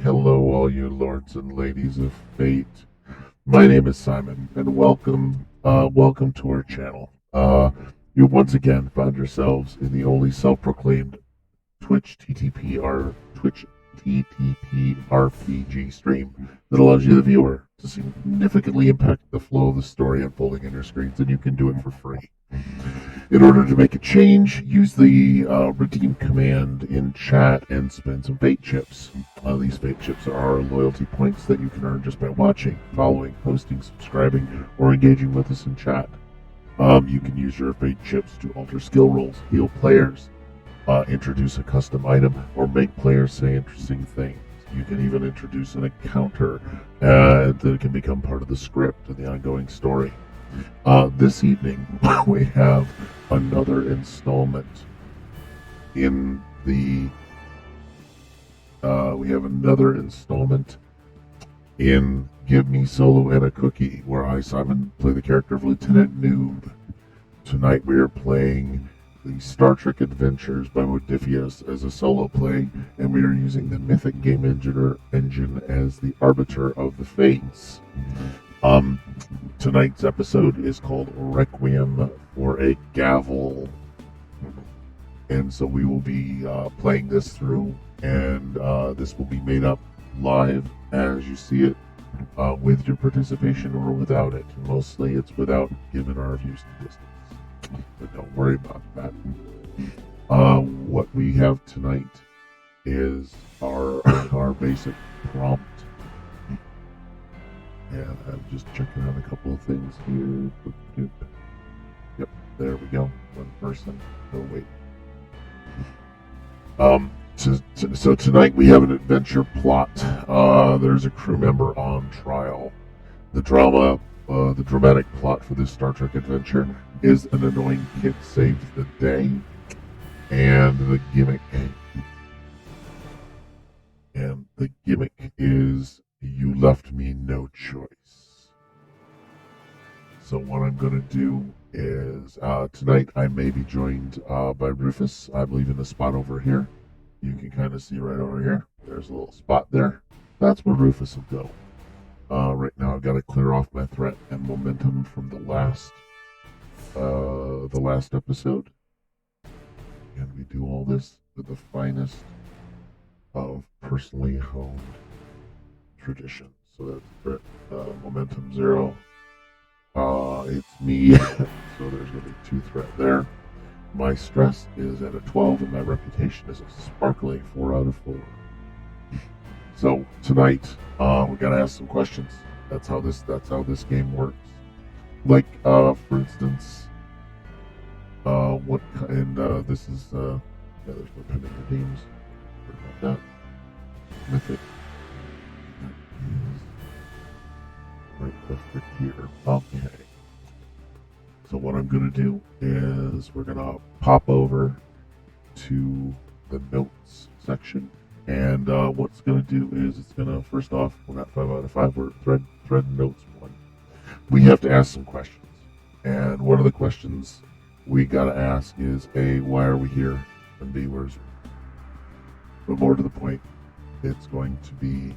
Hello, all you lords and ladies of fate. My name is Simon, and welcome to our channel. You once again found yourselves in the only self-proclaimed Twitch TTP RPG stream that allows you, the viewer, to significantly impact the flow of the story unfolding in your screens, and you can do it for free. In order to make a change, use the redeem command in chat and spend some fate chips. These fate chips are loyalty points that you can earn just by watching, following, posting, subscribing, or engaging with us in chat. You can use your fate chips to alter skill rolls, heal players, introduce a custom item, or make players say interesting things. You can even introduce an encounter that can become part of the script of the ongoing story. This evening, we have another installment in the. We have another installment in Give Me Solo and a Cookie, where I, Simon, play the character of Lieutenant Noob. Tonight we are playing the Star Trek Adventures by Modiphius as a solo play, and we are using the Mythic Game Engine as the arbiter of the fates. Tonight's episode is called Requiem for a Gavel, and so we will be playing this through, and this will be made up live as you see it, with your participation or without it. Mostly it's without, given our view statistics, but don't worry about that. What we have tonight is our basic prompt. And I'm just checking out a couple of things here. Yep, there we go. One person. Oh, wait. So tonight we have an adventure plot. There's a crew member on trial. The dramatic plot for this Star Trek adventure is an annoying kid saves the day, and the gimmick is you left me no choice. So what I'm going to do is, tonight I may be joined by Rufus, I believe in the spot over here. You can kind of see right over here. There's a little spot there. That's where Rufus will go. Right now I've got to clear off my threat and momentum from the last episode. And we do all this with the finest of personally honed tradition. So that's threat, momentum 0. It's me, so there's going to be 2 threat there. My stress is at a 12, and my reputation is a sparkling 4 out of 4. So tonight, we got to ask some questions. That's how this game works. Like, for instance, what kind? This is yeah. There's no pending redeems. Sorry about that. Mythic. Right over here. Okay. So what I'm going to do is we're going to pop over to the notes section. And what's going to do is it's going to, first off, we're not 5 out of 5. We're thread notes 1. We have to ask some questions. And one of the questions we got to ask is, A, why are we here? And B, where's it? But more to the point, it's going to be...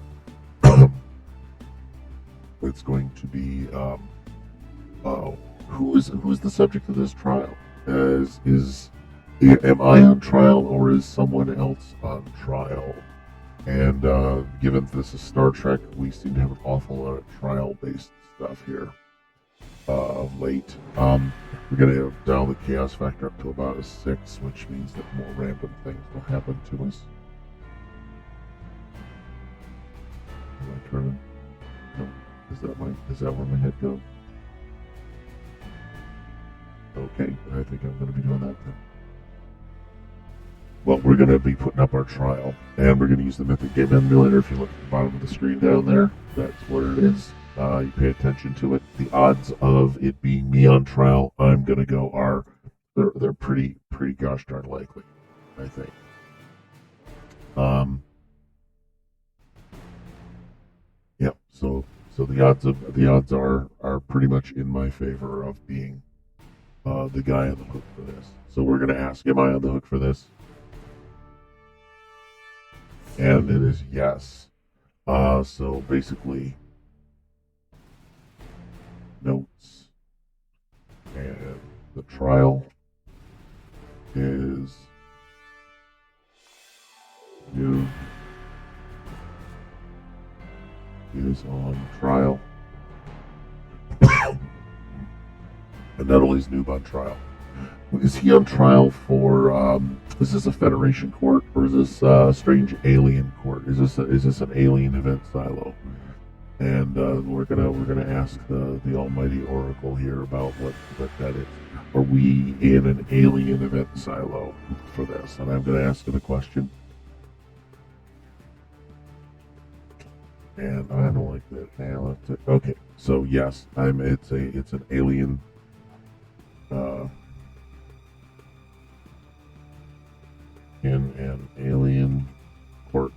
who is the subject of this trial? Am I on trial, or is someone else on trial? And given this is Star Trek, we seem to have an awful lot of trial-based stuff here of late. We're going to dial the chaos factor up to about a 6, which means that more random things will happen to us. Am I turning? No. Is that where my head goes? Okay, I think I'm going to be doing that then. Well, we're going to be putting up our trial, and we're going to use the Mythic Game Emulator. If you look at the bottom of the screen down there, that's what it is. You pay attention to it. The odds of it being me on trial, I'm going to go they're pretty gosh darn likely, I think. Yeah. So the odds are pretty much in my favor of being the guy on the hook for this. So we're going to ask, am I on the hook for this? And it is yes. So basically, notes, and the trial is new, is on trial. And not only is Noob on trial, is he on trial for? Is this a Federation court or is this a strange alien court? Is this an alien event silo? And we're gonna ask the Almighty Oracle here about what that is. Are we in an alien event silo for this? And I'm gonna ask her the question. And I don't like that. Okay, so yes, it's an alien. In an alien court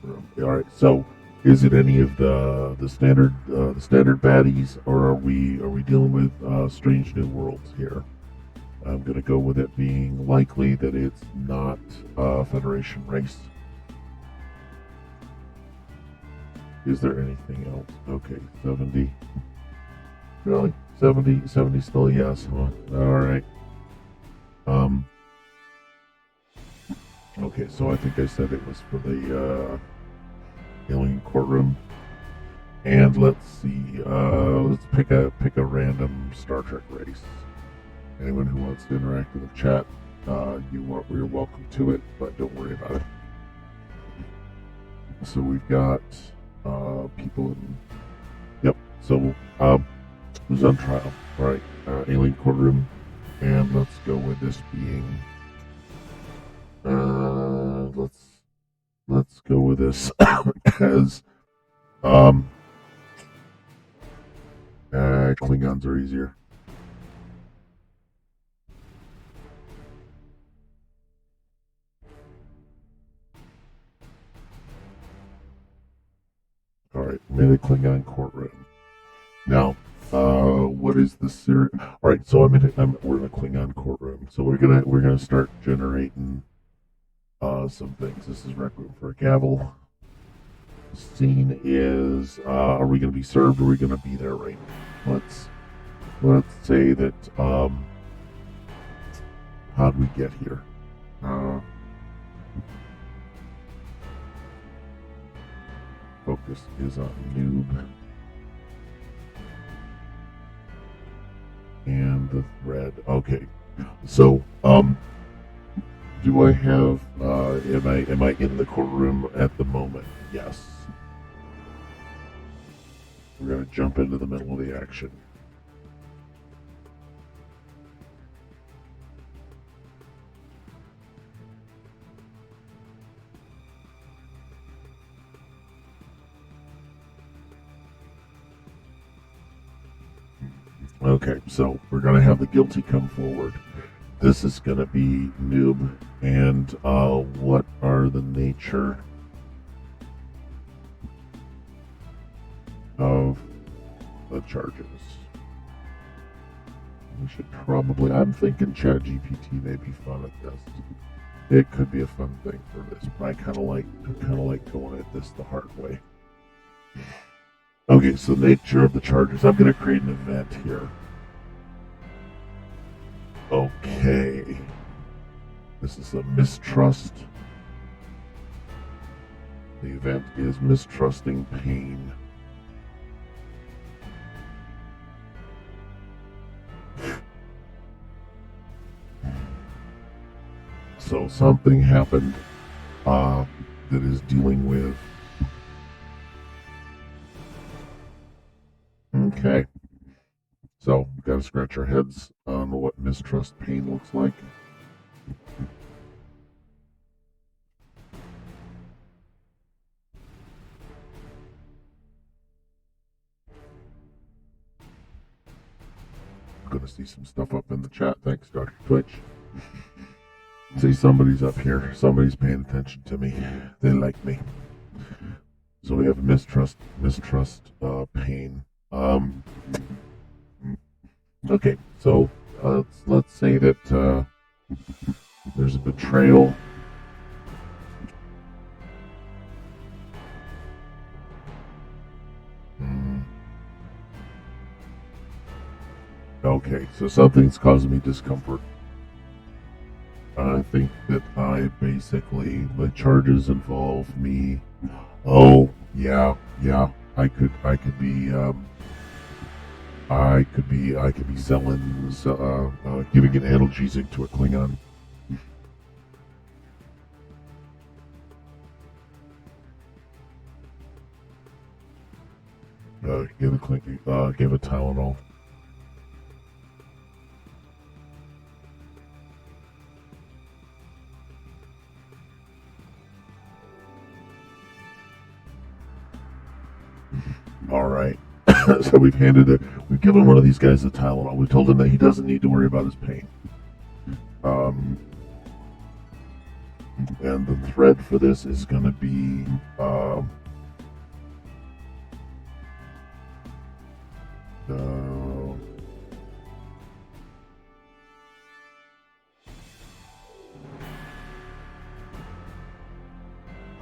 room. All right. So, is it any of the standard baddies, or are we dealing with strange new worlds here? I'm gonna go with it being likely that it's not a Federation race. Is there anything else? Okay, 70. Really? 70 still yes, huh? Alright. Okay, so I think I said it was for the alien courtroom. And let's see, let's pick a random Star Trek race. Anyone who wants to interact in the chat, you're welcome to it, but don't worry about it. So we've got people in. Yep. So who's on trial? All right, alien courtroom, and let's go with this being. Let's go with this as Klingons are easier. All right, made a Klingon courtroom. Now, what is the series? All right, so we're in a Klingon courtroom. So we're gonna start generating some things. This is Requiem for a Gavel. The scene is, are we gonna be served? Or are we gonna be there right now? Let's say that how'd we get here? Focus is on noob. And the thread. Okay. So, do I have am I in the courtroom at the moment? Yes. We're gonna jump into the middle of the action. Okay, so we're going to have the guilty come forward. This is going to be noob, and what are the nature of the charges? We should probably, I'm thinking ChatGPT may be fun at this. It could be a fun thing for this, but I kind of like going at this the hard way. Okay, so the nature of the charges. I'm going to create an event here. Okay. This is a mistrust. The event is mistrusting pain. So something happened that is dealing with. Okay. So we've got to scratch our heads on what mistrust pain looks like. I'm going to see some stuff up in the chat. Thanks, Dr. Twitch. See, somebody's up here. Somebody's paying attention to me. They like me. So we have mistrust pain. Okay, so let's say that there's a betrayal. Okay, so something's causing me discomfort. I think that my charges involve me. Oh, yeah, yeah. I could be selling, giving an analgesic to a Klingon. Give a Tylenol. All right. So we've given one of these guys a Tylenol. We told him that he doesn't need to worry about his pain. Um, and the thread for this is going to be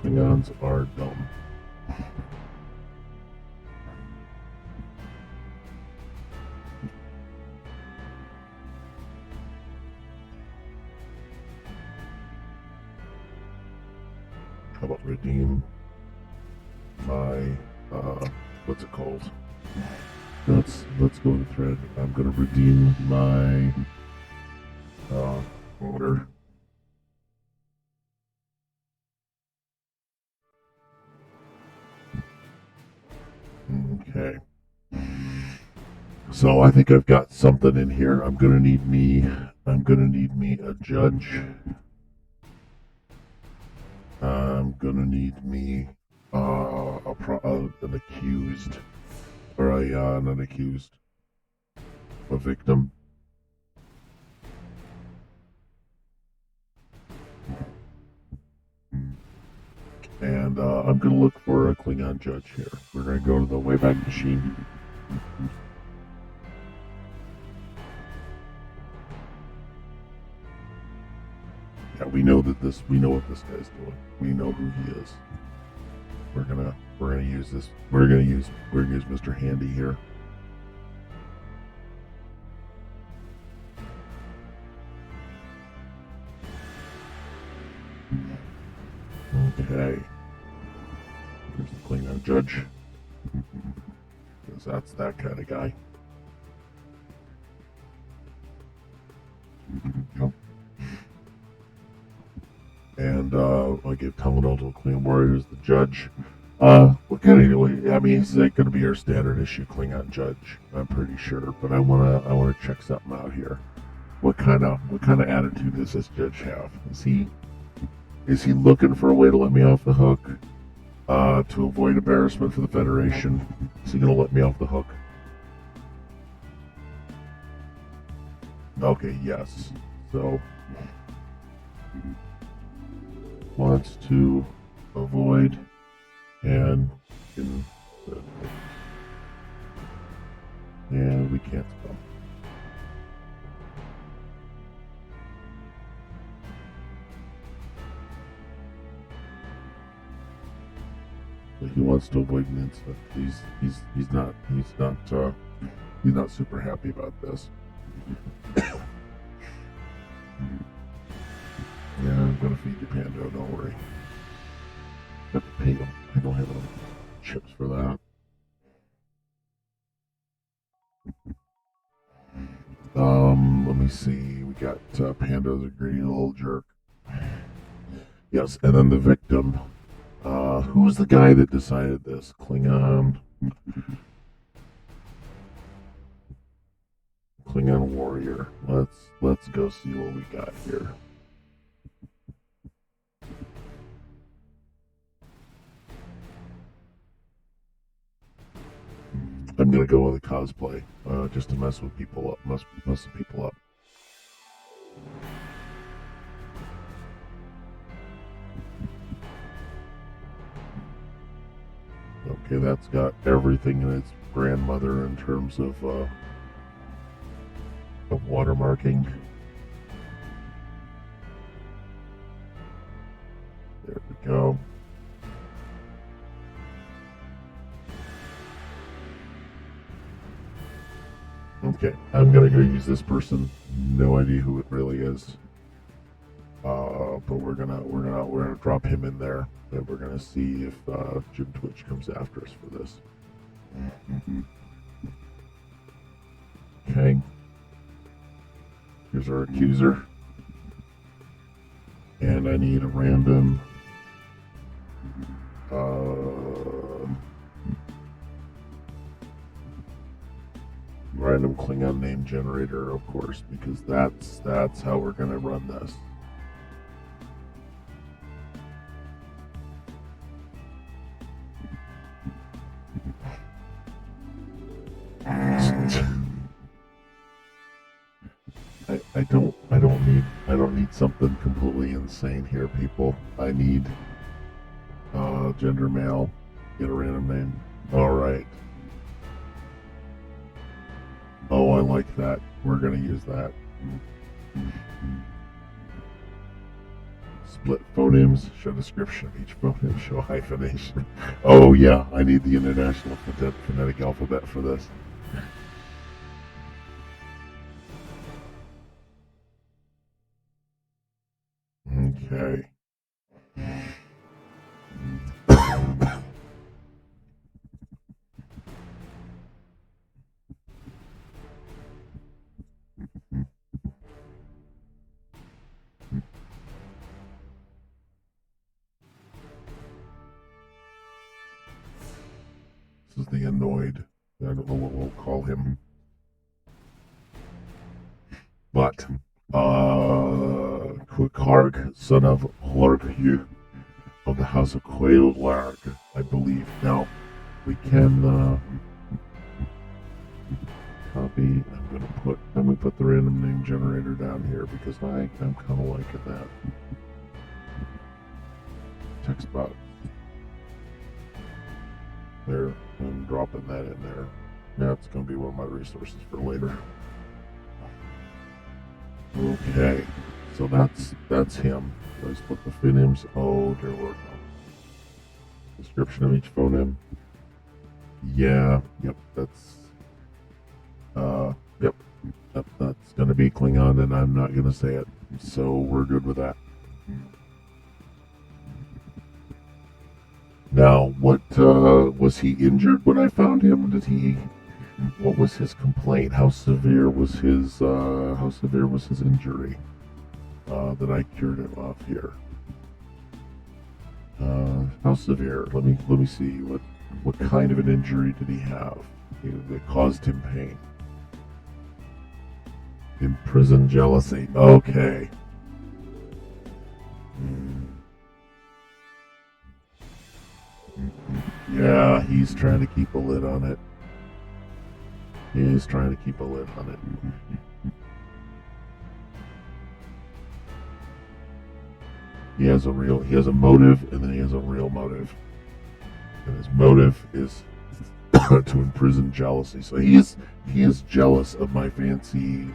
Klingons are dumb. How about redeem my what's it called? Let's go to the thread. I'm gonna redeem my order. Okay. So I think I've got something in here. I'm gonna need me a judge. I'm gonna need me an accused, or not an accused, a victim. And I'm gonna look for a Klingon judge here. We're gonna go to the Wayback Machine. Yeah, we know what this guy's doing. We know who he is. We're gonna use this. We're gonna use Mr. Handy here. Okay. Here's the Klingon judge. Because that's that kind of guy. Yep. And I give Tylenol to a Klingon warrior as the judge. What kind of? I mean, is that going to be our standard issue Klingon judge? I'm pretty sure, but I wanna check something out here. What kind of attitude does this judge have? Is he looking for a way to let me off the hook? To avoid embarrassment for the Federation? Is he going to let me off the hook? Okay, yes. So, wants to avoid and we can't spell. But he wants to avoid an incident. He's not super happy about this. Yeah, I'm gonna feed you Pando, don't worry. I have to pay him. I don't have enough chips for that. Let me see. We got Pando's a greedy little jerk. Yes, and then the victim. Who was the guy that decided this? Klingon warrior. Let's go see what we got here. I'm gonna go with a cosplay, just to mess with people up. Mess some people up. Okay, that's got everything in its grandmother in terms of watermarking. There we go. Okay, I'm gonna go use this person. No idea who it really is. But we're gonna drop him in there, and we're gonna see if Jim Twitch comes after us for this. Okay. Here's our accuser. And I need a random random Klingon name generator, of course, because that's how we're gonna run this. I don't need something completely insane here, people. I need gender male, get a random name. Alright. Oh, I like that. We're gonna use that. Split phonemes, show description of each phoneme, show hyphenation. Oh yeah, I need the International Phonetic Alphabet for this. Okay. This is the annoyed. I don't know what we'll call him. But, Quikarg, son of Hlorg of the House of Quaillarg, I believe. Now, we can, copy. I'm gonna put the random name generator down here because I'm kind of liking that. Text box. There, I'm dropping that in there. Now it's gonna be one of my resources for later. Okay, so that's him. Do I split the phonemes? Oh dear lord, no. Description of each phoneme. Yeah, yep, that's gonna be Klingon, and I'm not gonna say it, so we're good with that. Now, what was he injured when I found him? What was his complaint? How severe was his injury that I cured him of here? How severe? Let me see. What kind of an injury did he have that caused him pain? Imprisoned jealousy. Okay. Yeah, he's trying to keep a lid on it. He's trying to keep a lid on it. He has a motive, and then he has a real motive. And his motive is to imprison jealousy. So he is jealous of my fancy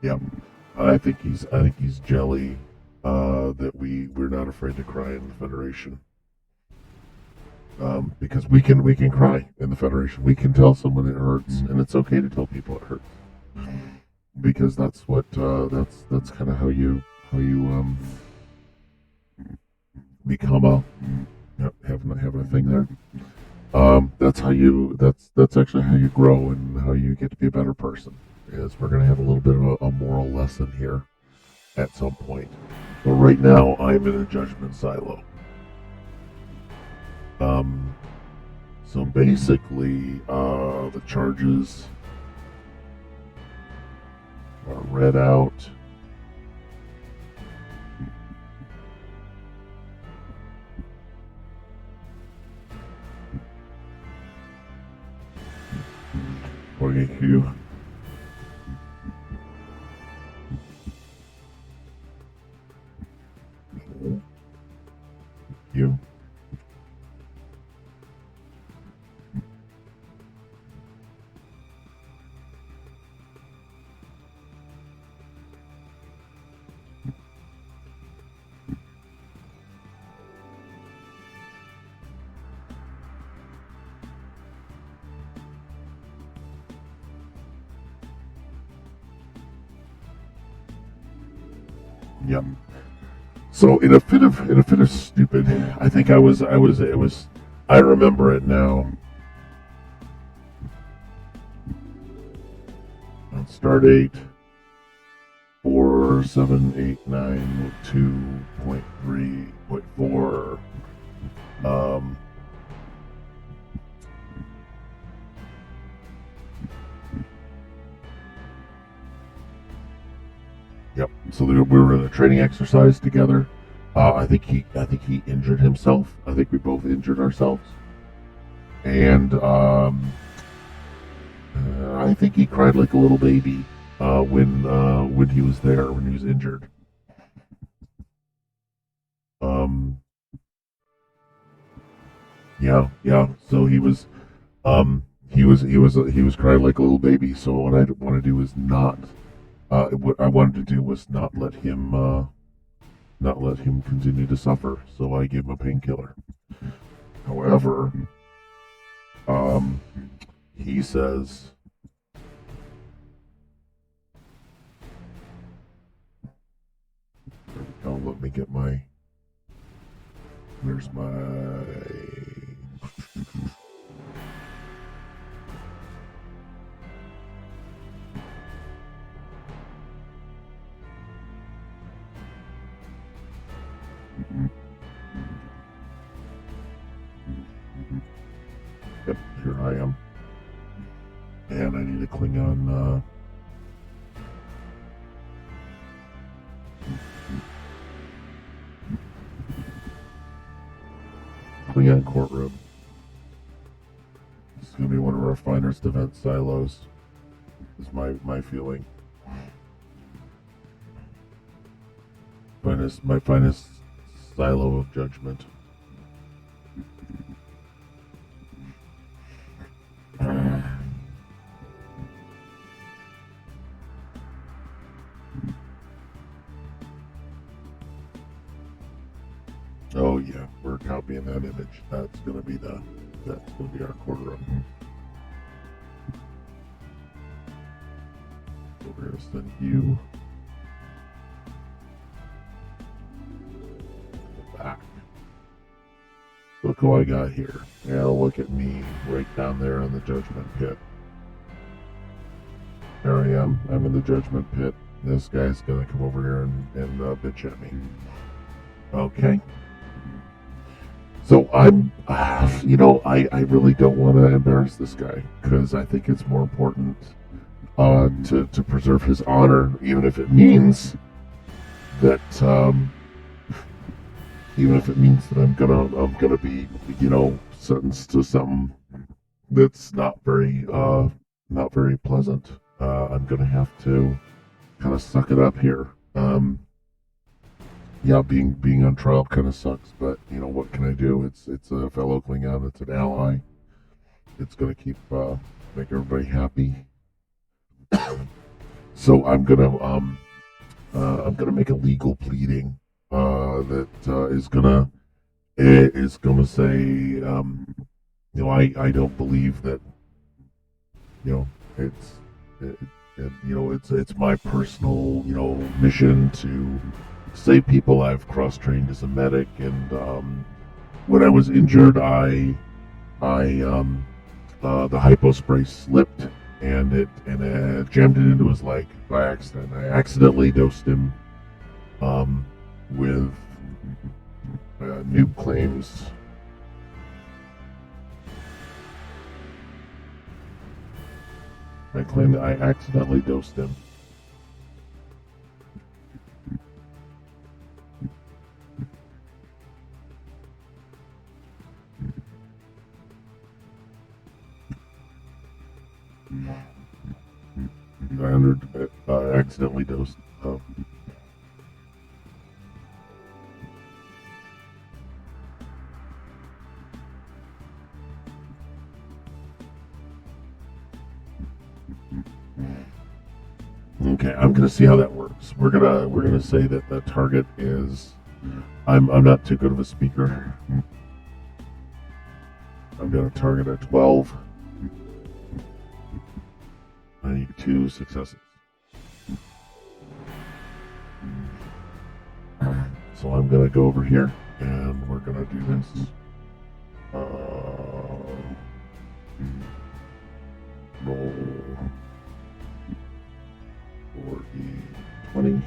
Yep. I think he's jelly that we're not afraid to cry in the Federation. Because we can cry in the Federation. We can tell someone it hurts, and it's okay to tell people it hurts. Because that's what that's kind of how you become a having a thing there. That's actually how you grow and how you get to be a better person. Is we're gonna have a little bit of a moral lesson here at some point. But right now, I'm in a judgment silo. So basically, the charges are read out. You. You. Yep. So in a fit of stupid, I think it was, I remember it now. On start date 47892.3.4. Yep. So we were in a training exercise together. I think he injured himself. I think we both injured ourselves, and I think he cried like a little baby when he was there, when he was injured. Um, yeah. So he was crying like a little baby. So what I want to do is not. What I wanted to do was not let him continue to suffer. So I gave him a painkiller. However, he says. Oh, let me get my. Where's my. Yep, here I am. And I need a Klingon. Klingon courtroom. This is going to be one of our finest event silos. Is my feeling. My finest silo of judgment. Oh yeah, we're copying that image. That's gonna be our courtroom. So we're gonna send you back. Look who I got here. Yeah, look at me right down there in the judgment pit. There I am. I'm in the judgment pit. This guy's gonna come over here and bitch at me. Okay. So I'm, I really don't want to embarrass this guy because I think it's more important to preserve his honor, even if it means that I'm gonna be sentenced to something that's not very pleasant. I'm gonna have to kind of suck it up here. Yeah, being on trial kind of sucks, but what can I do? It's a fellow Klingon, it's an ally. It's gonna make everybody happy. So I'm gonna make a legal pleading that is gonna say I don't believe that it's my personal mission to save people. I've cross-trained as a medic, and when I was injured, the hypo spray slipped, and it jammed it into his leg by accident. I accidentally dosed him with noob claims. I claim that I accidentally dosed him. I accidentally dosed. Okay, I'm gonna see how that works. We're gonna say that the target is. I'm not too good of a speaker. I'm gonna target at 12. I need 2 successes. So I'm going to go over here and we're going to do this. Roll 40, 20.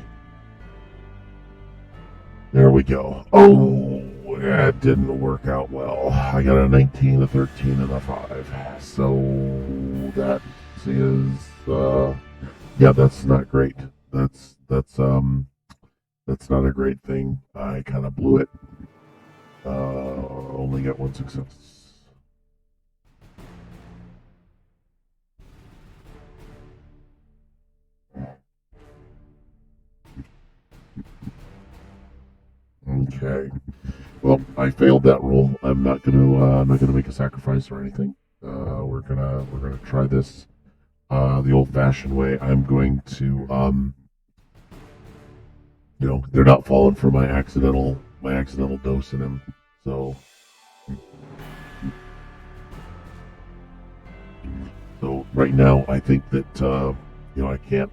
There we go. Oh, that didn't work out well. I got a 19, a 13, and a 5. So that is, yeah, that's not great. That's not a great thing. I kind of blew it. Only got one success. Okay. Well, I failed that roll. I'm not gonna make a sacrifice or anything. We're gonna try this the old-fashioned way. I'm going to they're not falling for my accidental dose in him. So right now, I think that I can't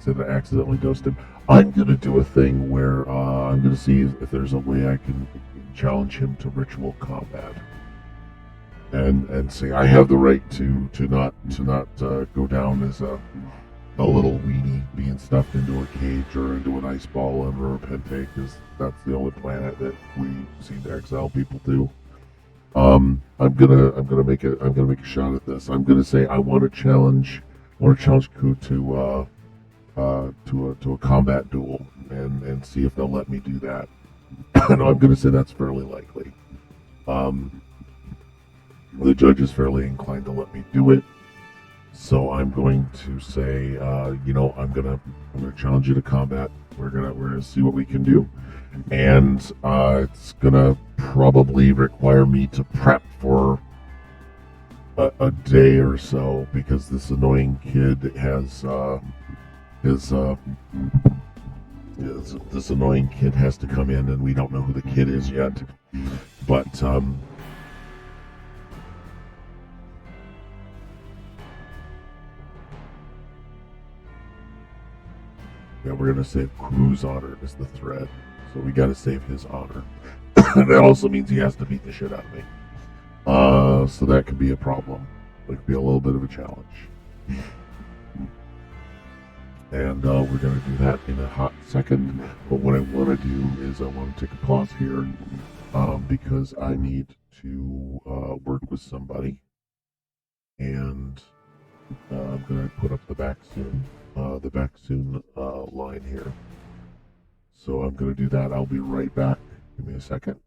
say that I accidentally dosed him. I'm gonna do a thing where I'm gonna see if there's a way I can challenge him to ritual combat, and say I have the right to not go down as a little weenie being stuffed into a cage or into an ice ball under a pente, because that's the only planet that we seem to exile people to. I'm gonna make a shot at this. I'm gonna say I want to challenge Ku to a combat duel and see if they'll let me do that. No, I'm gonna say that's fairly likely. The judge is fairly inclined to let me do it, so I'm going to say, I'm gonna challenge you to combat. We're gonna see what we can do, and it's gonna probably require me to prep for a day or so, because this annoying kid has this annoying kid has to come in, and we don't know who the kid is yet, but yeah, we're gonna save Crew's honor as the thread, so we gotta save his honor. That also means he has to beat the shit out of me. So that could be a problem. It could be a little bit of a challenge. And we're going to do that in a hot second. But what I want to do is I want to take a pause here because I need to work with somebody. And I'm going to put up the back soon line here. So I'm going to do that. I'll be right back. Give me a second.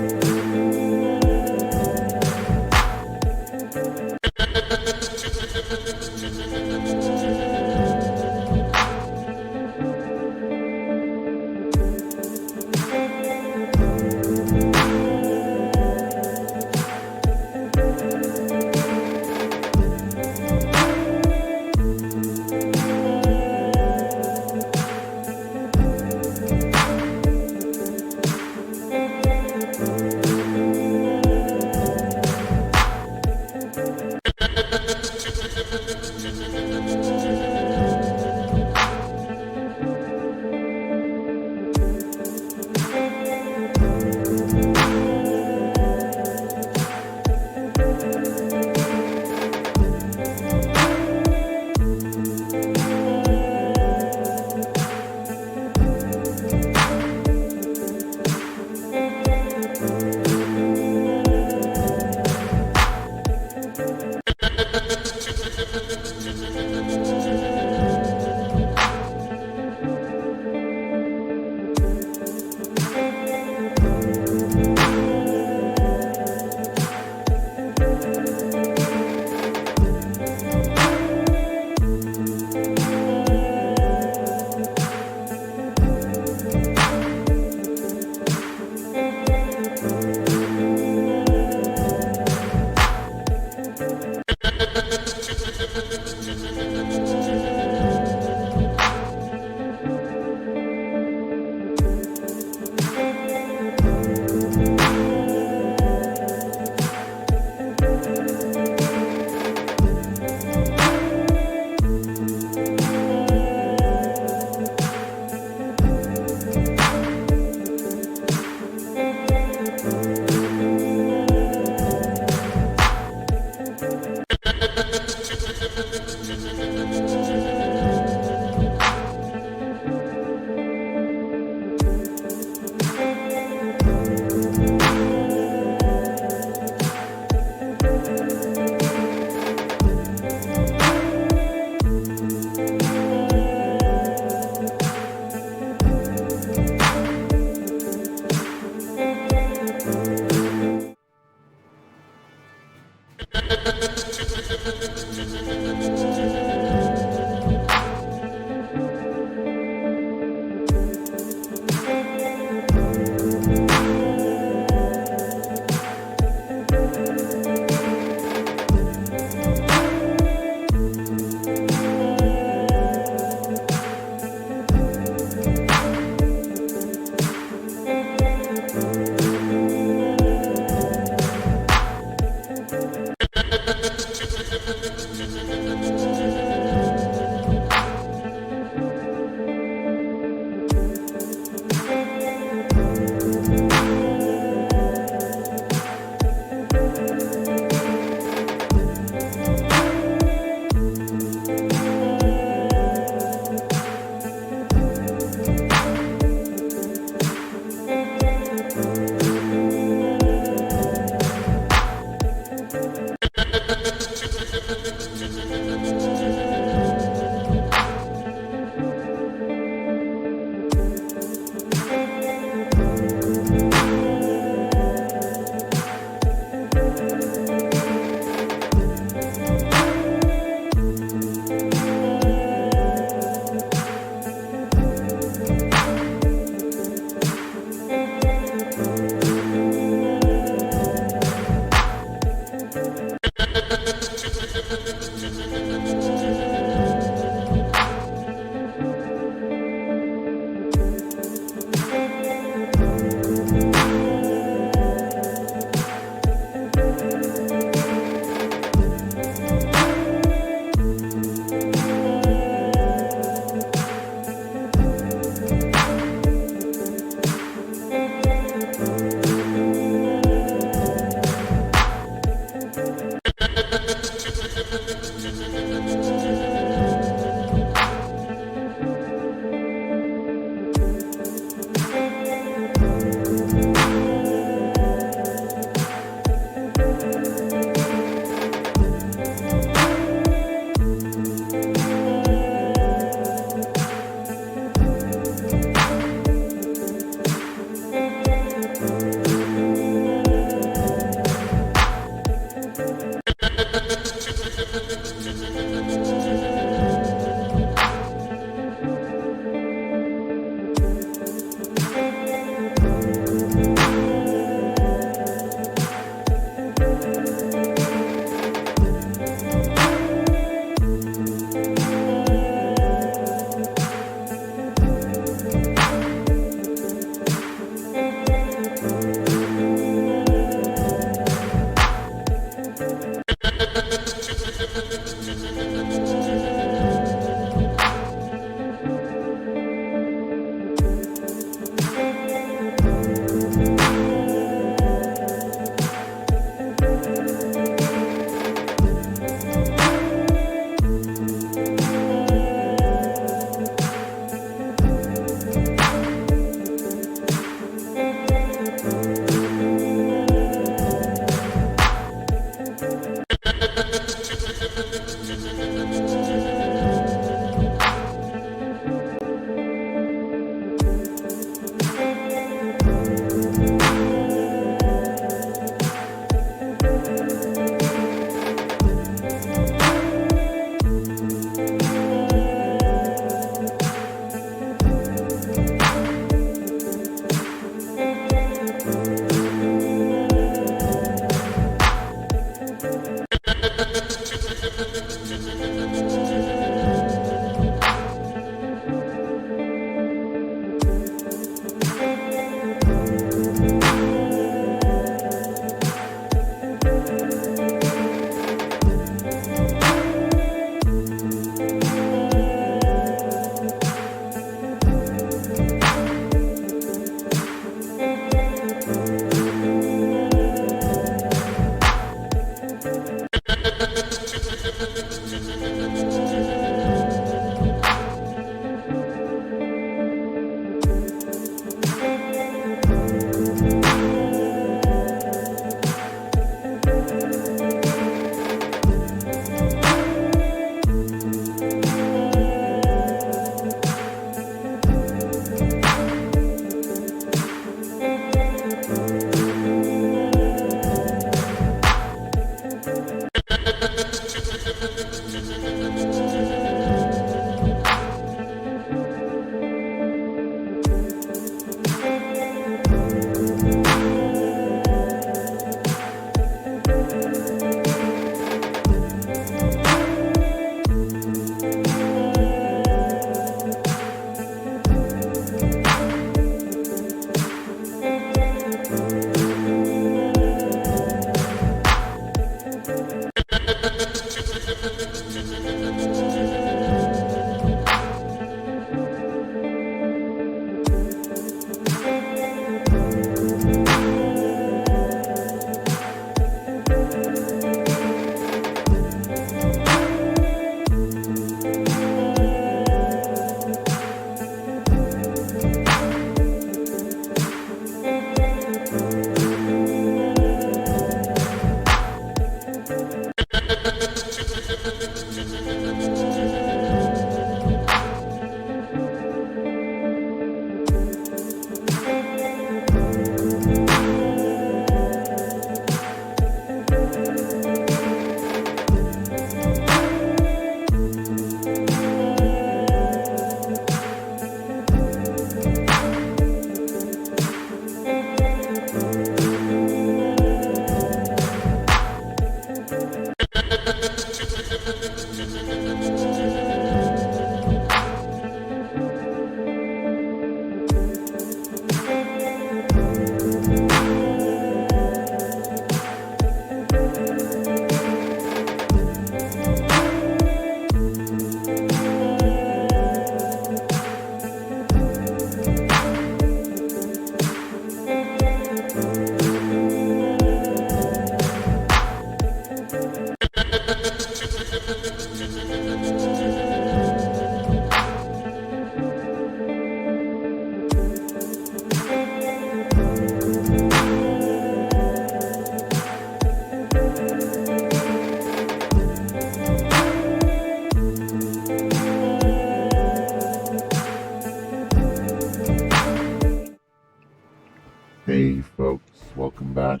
Hey folks, welcome back.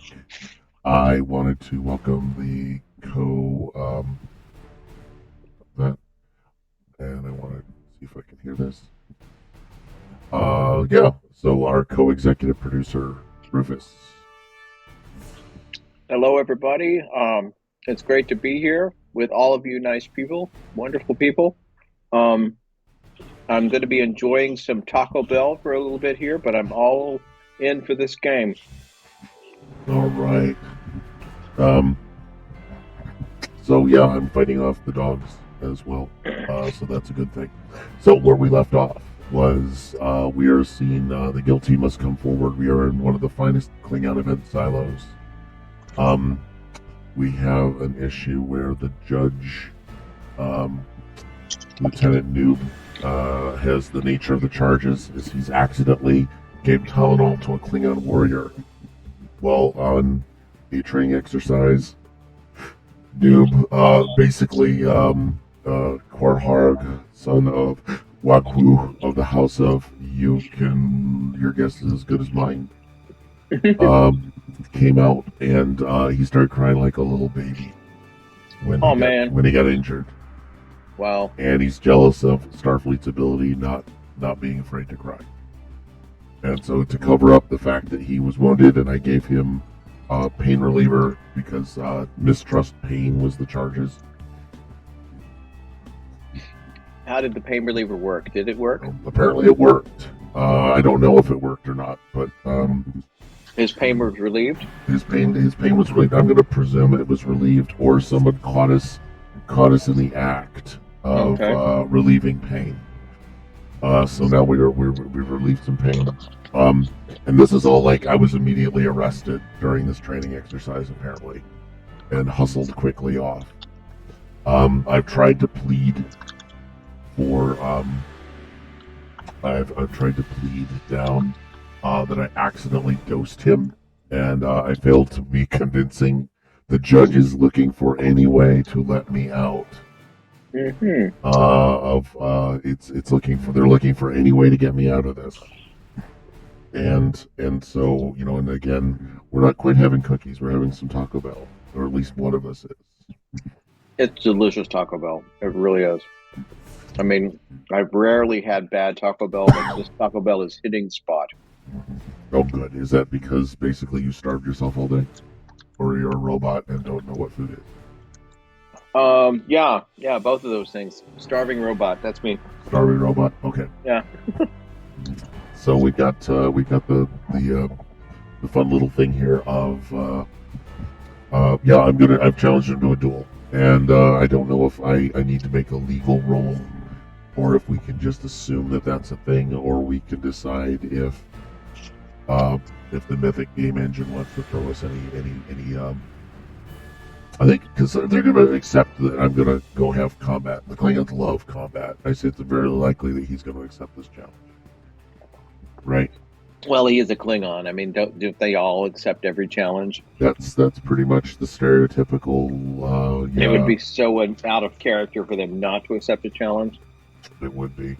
I wanted to welcome the that, and I want to see if I can hear this. Yeah, so our co-executive producer, Rufus. Hello, everybody. It's great to be here with all of you nice people, wonderful people. I'm going to be enjoying some Taco Bell for a little bit here, but I'm all in for this game. All right. So yeah, I'm fighting off the dogs as well, so that's a good thing. So where we left off was we are seeing the guilty must come forward. We are in one of the finest Klingon event silos. We have an issue where the judge, Lieutenant Noob, has the nature of the charges is he's accidentally gave Tylenol to a Klingon warrior while on a training exercise. Noob, basically, Korharg, son of Waku of the House of your guess is as good as mine, came out and he started crying like a little baby when he got injured. Wow. And he's jealous of Starfleet's ability not being afraid to cry. And so to cover up the fact that he was wounded, and I gave him pain reliever because mistrust pain was the charges. How did the pain reliever work? Did it work? Apparently it worked. I don't know if it worked or not, but his pain was relieved. His pain was relieved. I'm going to presume it was relieved, or someone caught us in the act of relieving pain. So now we relieved some pain. And this is all like I was immediately arrested during this training exercise, apparently, and hustled quickly off. I've tried to plead for I've tried to plead down that I accidentally dosed him, and I failed to be convincing. The judge is looking for any way to let me out. Mm-hmm. They're looking for any way to get me out of this. And so, and again, we're not quite having cookies, we're having some Taco Bell, or at least one of us is. It's delicious Taco Bell. It really is. I mean, I've rarely had bad Taco Bell, but this Taco Bell is hitting spot. Oh, good. Is that because basically you starved yourself all day? Or you're a robot and don't know what food is? Yeah, both of those things. Starving robot, that's me. Starving robot? Okay. Yeah. So we got the fun little thing here of yeah, I've challenged him to a duel, and I don't know if I need to make a legal roll, or if we can just assume that that's a thing, or we can decide if the Mythic Game Engine wants to throw us any I think because they're going to accept that I'm going to go have combat. The Klingons love combat. I say it's very likely that he's going to accept this challenge. Right? Well, he is a Klingon. I mean, don't they all accept every challenge? That's pretty much the stereotypical. Yeah, It would be so out of character for them not to accept a challenge. it would be.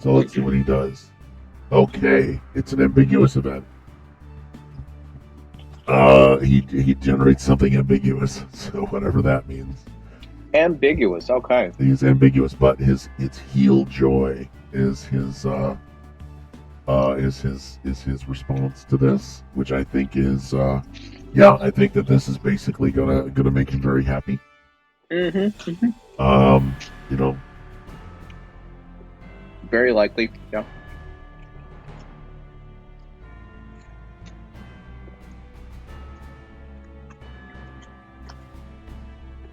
So let's see what he does. Okay, it's an ambiguous event. He generates something ambiguous, so whatever that means. Ambiguous. Okay. He's ambiguous, but it's heal joy is his response to this, which I think is yeah, I think that this is basically gonna make him very happy. You know, very likely. Yeah.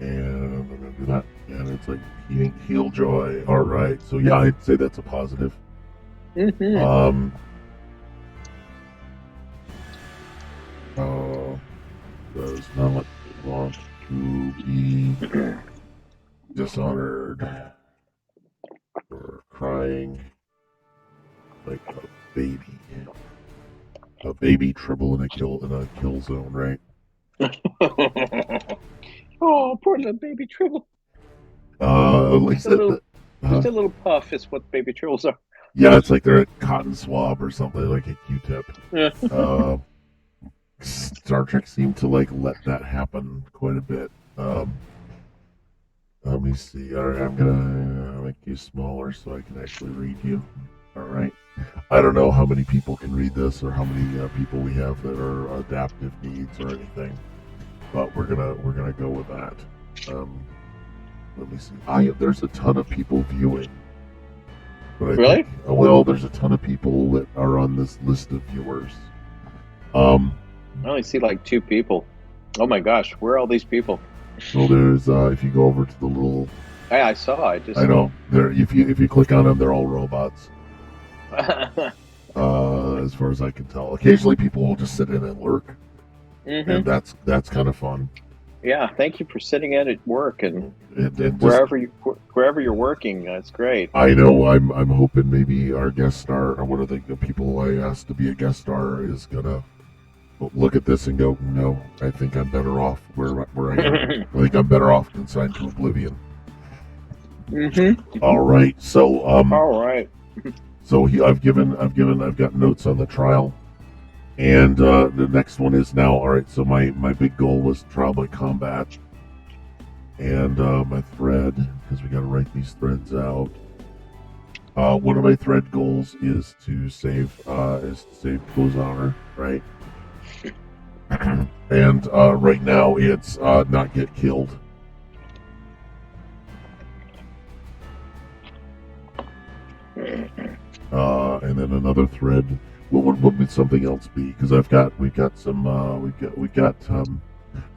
and I'm gonna do that, and it's like heal joy. All right, so yeah, I'd say that's a positive. Does not want to be dishonored or crying like a baby. A baby trouble in a kill zone, right? Oh, poor little baby Tribble. Like Just a little puff is what baby Tribbles are. Yeah, it's like they're a cotton swab or something, like a Q-tip. Star Trek seemed to like let that happen quite a bit. Let me see. All right, I'm gonna make you smaller so I can actually read you. All right. I don't know how many people can read this or how many people we have that are adaptive needs or anything, but we're gonna go with that. Let me see. There's a ton of people viewing. But really? Well, there's a ton of people that are on this list of viewers. I only see like 2 people. Oh my gosh, where are all these people? Well, there's if you go over to the little. Yeah, I saw. I know. There, if you click on them, they're all robots. As far as I can tell, occasionally people will just sit in and lurk, and that's kind of fun. Yeah, thank you for sitting in at work and wherever you're working. That's great. I know. I'm hoping maybe our guest star, or one of the people I asked to be a guest star, is gonna look at this and go, no, I think I'm better off where I am. I think I'm better off consigned to oblivion. All right. So all right. So I've got notes on the trial, and the next one is now. All right. So my big goal was trial by combat, and my thread, because we got to write these threads out. One of my thread goals is to save Co's honor, right? And right now it's not get killed. And then another thread. What would something else be? Because we've got some.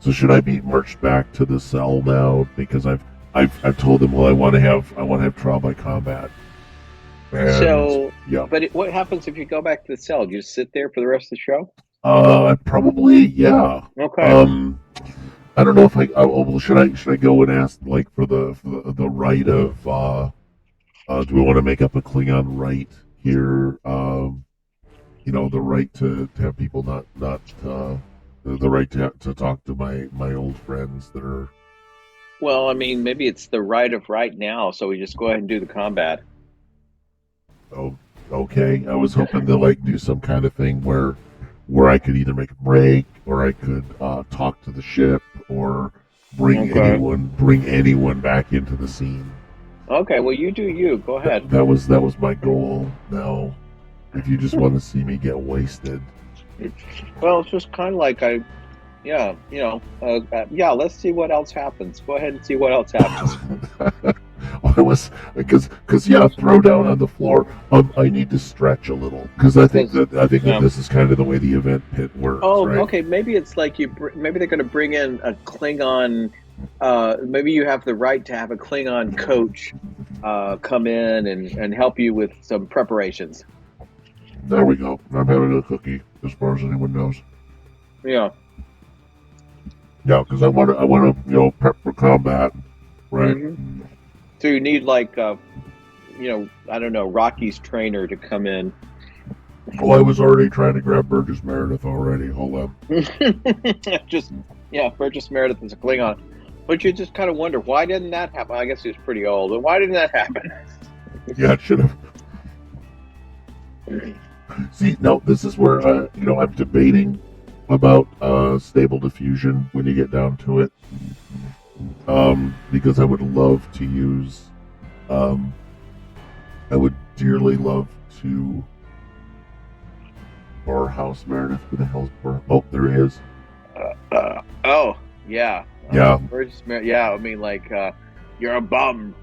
So should I be marched back to the cell now? Because I've told them, well, I want to have trial by combat. And, so yeah. But what happens if you go back to the cell? Do you sit there for the rest of the show? Probably, yeah. Okay. I don't know if should I go and ask like for the right of do we want to make up a Klingon right here? The right to have people not the right to talk to my old friends that are. Well, I mean, maybe it's the right of right now, so we just go ahead and do the combat. Oh, okay. I was hoping to like do some kind of thing where I could either make a break, or I could talk to the ship, or Okay. bring anyone back into the scene. Okay. Well, you do you. Go ahead. That was my goal. Now, if you just want to see me get wasted, Well, it's just kind of like yeah, yeah. Let's see what else happens. Go ahead and see what else happens. I was because yeah, throw down on the floor. I need to stretch a little because I think that Yeah. this is kind of the way the event pit works, Oh, right? okay. Maybe it's like maybe they're going to bring in a Klingon. Maybe you have the right to have a Klingon coach come in and help you with some preparations. There we go. I'm having a cookie, as far as anyone knows. Yeah. Yeah, because I want to prep for combat, right? Mm-hmm. So you need like I don't know, Rocky's trainer to come in. Oh, I was already trying to grab Burgess Meredith already. Hold on. Burgess Meredith is a Klingon. But you just kind of wonder, why didn't that happen? I guess he was pretty old. But why didn't that happen? Yeah, it should have. See, now this is where I'm debating about stable diffusion when you get down to it. Because I would love to use, I would dearly love to. Barhouse Meredith, who the hell's Bar? Oh, there he is. Oh, yeah. Yeah. Yeah, I mean, like, you're a bum.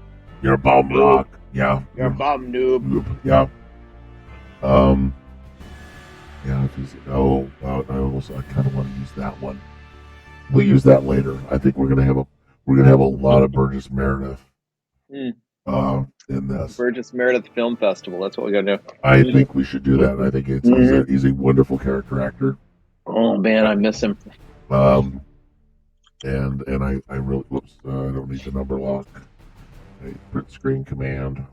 You're a bum, noob. Rock. Yeah. You're a bum, noob. Yeah. Yeah, if he's. Oh, I kind of want to use that one. We'll use that later. I think we're gonna have a lot of Burgess Meredith. In this Burgess Meredith Film Festival. That's what we're gonna do. I think we should do that. I think he's a wonderful character actor. Oh man, I miss him. And I really whoops, I don't need the number lock. Print screen command.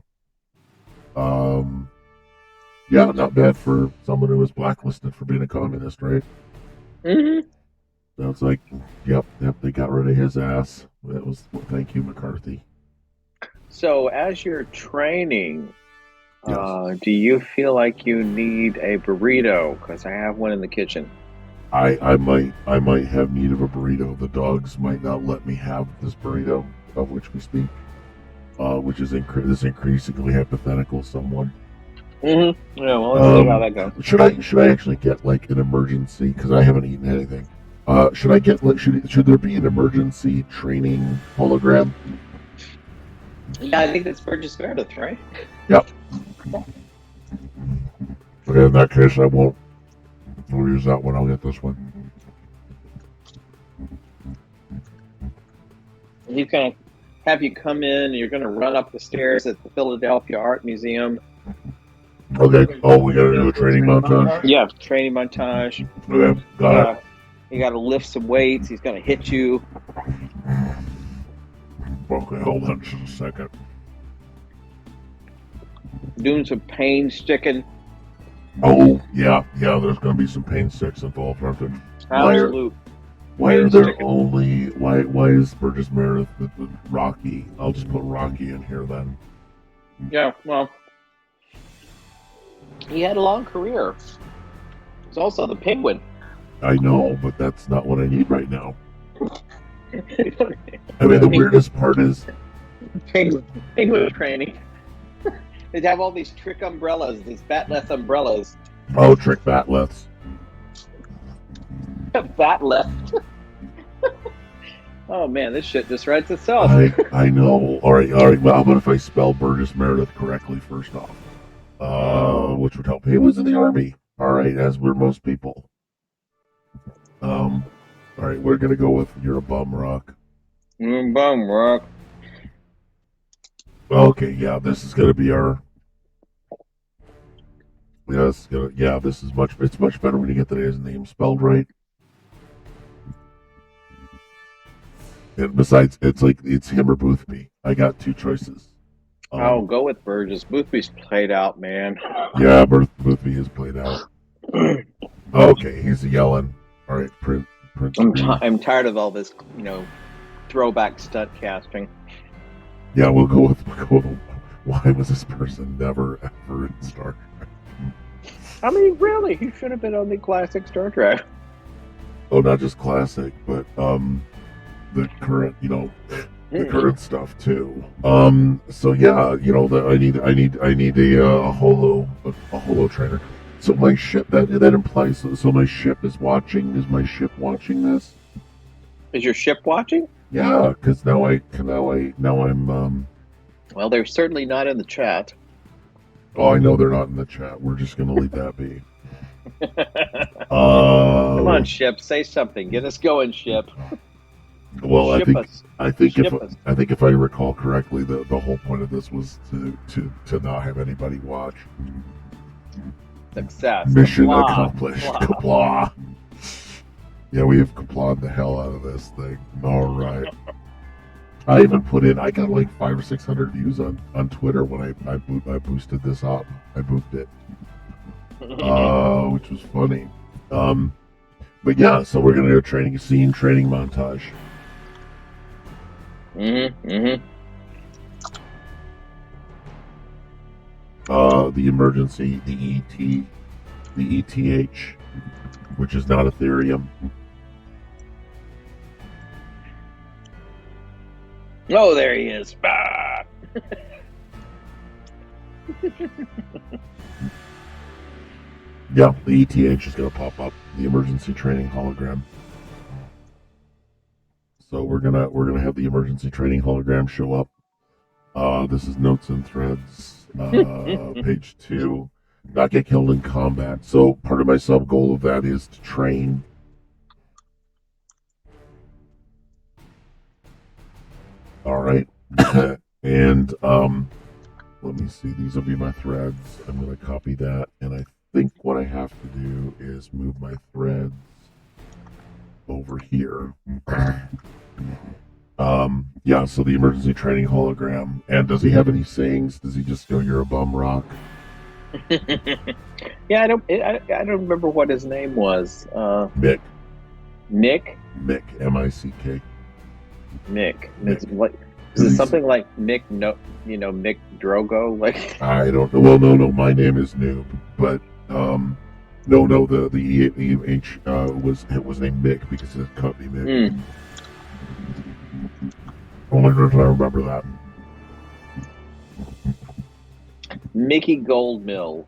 Yeah, not bad for someone who was blacklisted for being a communist, right? Mm-hmm. So it's like, yep, they got rid of his ass. Thank you, McCarthy. So, as you're training, Yes. do you feel like you need a burrito? Because I have one in the kitchen. I might have need of a burrito. The dogs might not let me have this burrito of which we speak, which is this increasingly hypothetical someone. Mm-hmm. Yeah, well, let's see how that goes. Should I actually get like an emergency? Because I haven't eaten anything. Should I get should there be an emergency training hologram? Yeah, I think that's Burgess Meredith, right? Yep. Okay, in that case, I won't. I'll use that one. I'll get this one. He's gonna have you come in, and you're gonna run up the stairs at the Philadelphia Art Museum. Okay. Oh, we gotta do a training montage? Yeah, training montage. Okay, got it. You gotta lift some weights. He's gonna hit you. Okay, hold on just a second. Doing some pain-sticking. Oh, yeah, there's gonna be some pain sticks involved, aren't there? Absolute. Why are there only... Why is Burgess Meredith with Rocky? I'll just put Rocky in here then. Yeah, well... He had a long career. He's also the Penguin. I know, but that's not what I need right now. I mean, the weirdest part is... Penguin training. They'd have all these trick umbrellas, these batleth umbrellas. Oh, trick batleths. Batleth. Oh man, this shit just writes itself. I know. All right. Well, how about if I spell Burgess Meredith correctly first off? Which would help. He was in the army. All right, as were most people. All right, we're gonna go with "You're a Bum, Rock." You're a bum, Rock. Okay, yeah, this is gonna be our. Yeah, this is much. It's much better when you get the guy's name spelled right. And besides, it's him or Boothby. I got two choices. I'll go with Burgess. Boothby's played out, man. Yeah, Boothby is played out. Okay, he's yelling. All right, print. I'm tired of all this, throwback stunt casting. Yeah, we'll go with why was this person never ever in Star Trek? I mean, really, he should have been on the classic Star Trek. Oh, not just classic, but the current, the Mm. current stuff too. So yeah, I need a holo trainer. So my ship that implies so my ship is watching. Is my ship watching this? Is your ship watching? Yeah, because now I'm Well, they're certainly not in the chat. Oh, I know they're not in the chat. We're just gonna leave that be. Come on, ship, say something. Get us going, ship. Well, Ship us. I think Ship us. if I recall correctly, the whole point of this was to not have anybody watch. Success. Mission Kapla. accomplished. Kapla. Kapla. Yeah, we have kaplawed the hell out of this thing. All right. I even put in. I got like 500 or 600 views on Twitter when I boosted this up. I booped it, which was funny. But yeah, so we're gonna do a training montage. The emergency, the ETH, which is not Ethereum. Oh, there he is. Ah. Yeah, the ETH is going to pop up, the emergency training hologram. So we're gonna have the emergency training hologram show up. This is notes and threads, page 2. Not get killed in combat. So part of my sub goal of that is to train. All right, and let me see. These will be my threads. I'm going to copy that, and I think what I have to do is move my threads over here. Yeah, so the emergency training hologram. And does he have any sayings? Does he just go, "You're a bum rock"? Yeah, I don't remember what his name was. Mick. Nick? Mick, M-I-C-K. Mick. Mick. Is it something like Mick? No, Mick Drogo. Like I don't know. Well, no. My name is Noob, but no. The EH was named Mick because it's company Mick. Only reason I remember that. Mickey Goldmill.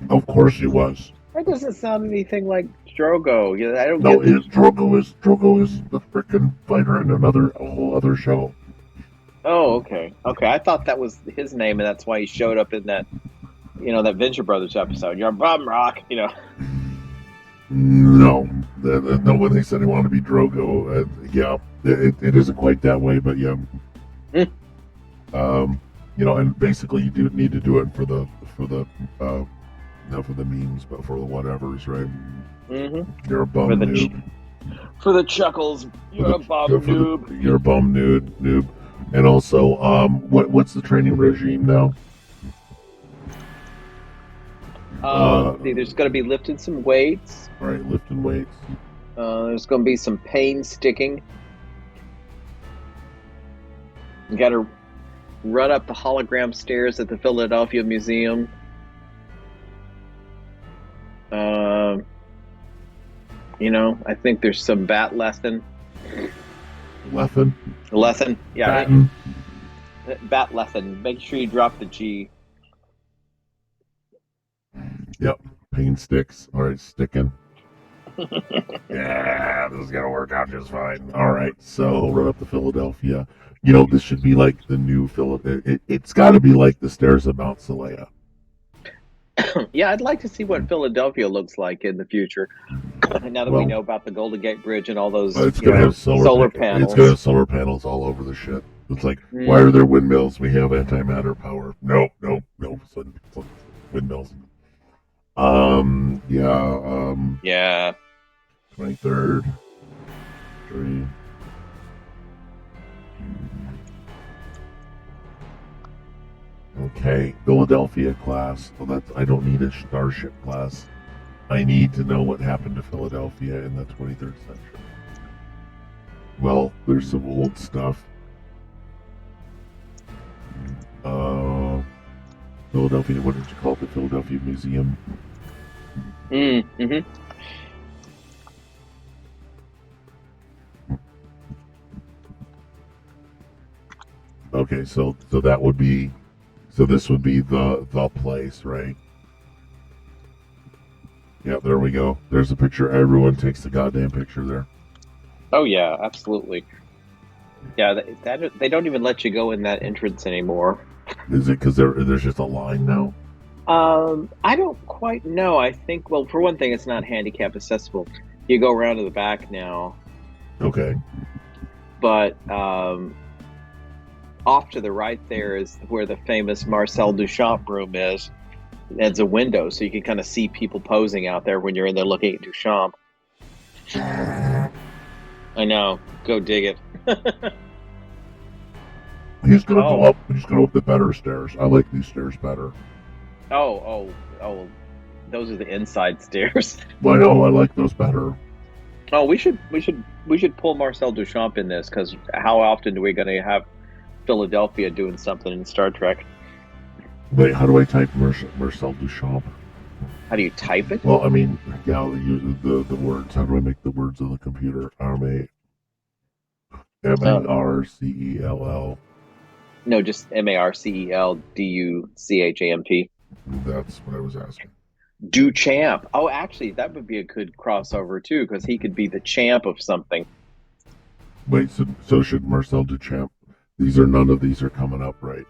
Of course he was. That doesn't sound anything like Drogo. I don't. No, Drogo is the frickin' fighter in a whole other show. Oh, okay. I thought that was his name, and that's why he showed up in that, that Venture Brothers episode. You're a bum rock, No, when they said he wanted to be Drogo, yeah, it isn't quite that way, but yeah. And basically you do need to do it for the not for the memes, but for the whatevers, right? Mm-hmm. You're a bum noob. For the chuckles, you're a bum noob. You're a bum noob. And also, what's the training regime now? There's going to be lifting some weights. Right, lifting weights. There's going to be some pain sticking. You got to run up the hologram stairs at the Philadelphia Museum. I think there's some bat lesson. Lesson? Yeah. Batten. Bat lesson. Make sure you drop the G. Yep. Pain sticks. All right, sticking. Yeah, this is going to work out just fine. All right, so run up to Philadelphia. This should be like the new Philadelphia. It's got to be like the stairs of Mount Salea. Yeah, I'd like to see what Philadelphia looks like in the future. Now that we know about the Golden Gate Bridge and all those it's gonna have solar panels. It's going to have solar panels all over the shit. It's like, why are there windmills? We have antimatter power. No. Windmills. Yeah. 23rd. 3. Okay, Philadelphia class. Well, I don't need a starship class. I need to know what happened to Philadelphia in the 23rd century. Well, there's some old stuff. Philadelphia, what did you call it? The Philadelphia Museum? Mm-hmm. Okay, so that would be, so this would be the place, right? Yeah, there we go. There's a picture. Everyone takes the goddamn picture there. Oh yeah, absolutely. Yeah, they don't even let you go in that entrance anymore. Is it because there's just a line now? I don't quite know. I think, well, for one thing, it's not handicap accessible. You go around to the back now, Okay. but off to the right there is where the famous Marcel Duchamp room is. It's a window, so you can kind of see people posing out there when you're in there looking at Duchamp. I know. Go dig it. He's gonna go Oh. up. He's gonna go up the better stairs. I like these stairs better. Oh. Those are the inside stairs. I know. I like those better. Oh, we should pull Marcel Duchamp in this, because how often are we going to have Philadelphia doing something in Star Trek? Wait, how do I type Marcel Duchamp? How do you type it? Well, I mean, yeah, the words. How do I make the words on the computer? Marcell. No, just Marcelduchamp. That's what I was asking. Duchamp. Oh, actually, that would be a good crossover too, because he could be the champ of something. Wait, so should Marcel Duchamp? None of these are coming up, right?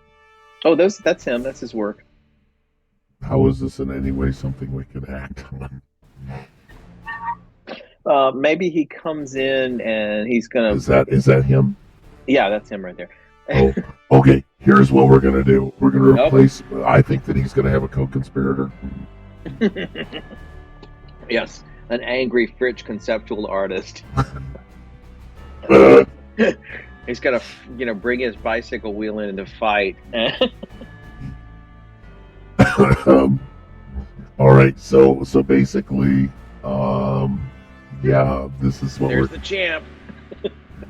Oh, that's him. That's his work. How is this in any way something we can act on? Maybe he comes in and he's gonna. Is that him? Yeah, that's him right there. Oh, okay. Here's what we're gonna do. We're gonna replace. Okay. I think that he's gonna have a co-conspirator. Yes, an angry French conceptual artist. He's gonna, bring his bicycle wheel in to fight. All right. So basically, yeah, this is what There's the champ.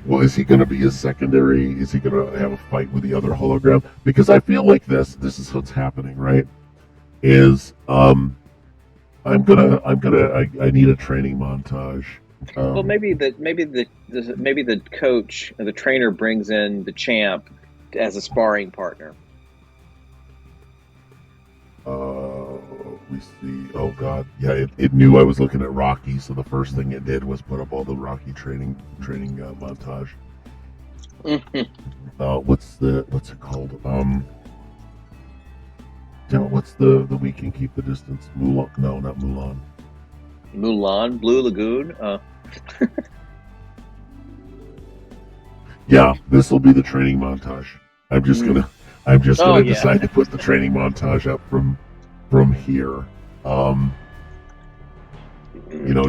Well, is he going to be a secondary? Is he going to have a fight with the other hologram? Because I feel like this is what's happening, right? Is I need a training montage. Well, maybe the coach, the trainer, brings in the champ as a sparring partner. We see. Oh God, yeah. It knew I was looking at Rocky, so the first thing it did was put up all the Rocky training montage. What's it called? What's the We Can Keep the Distance? Mulan? No, not Mulan. Mulan, Blue Lagoon. Yeah, this will be the training montage. I'm just gonna decide to put the training montage up from here.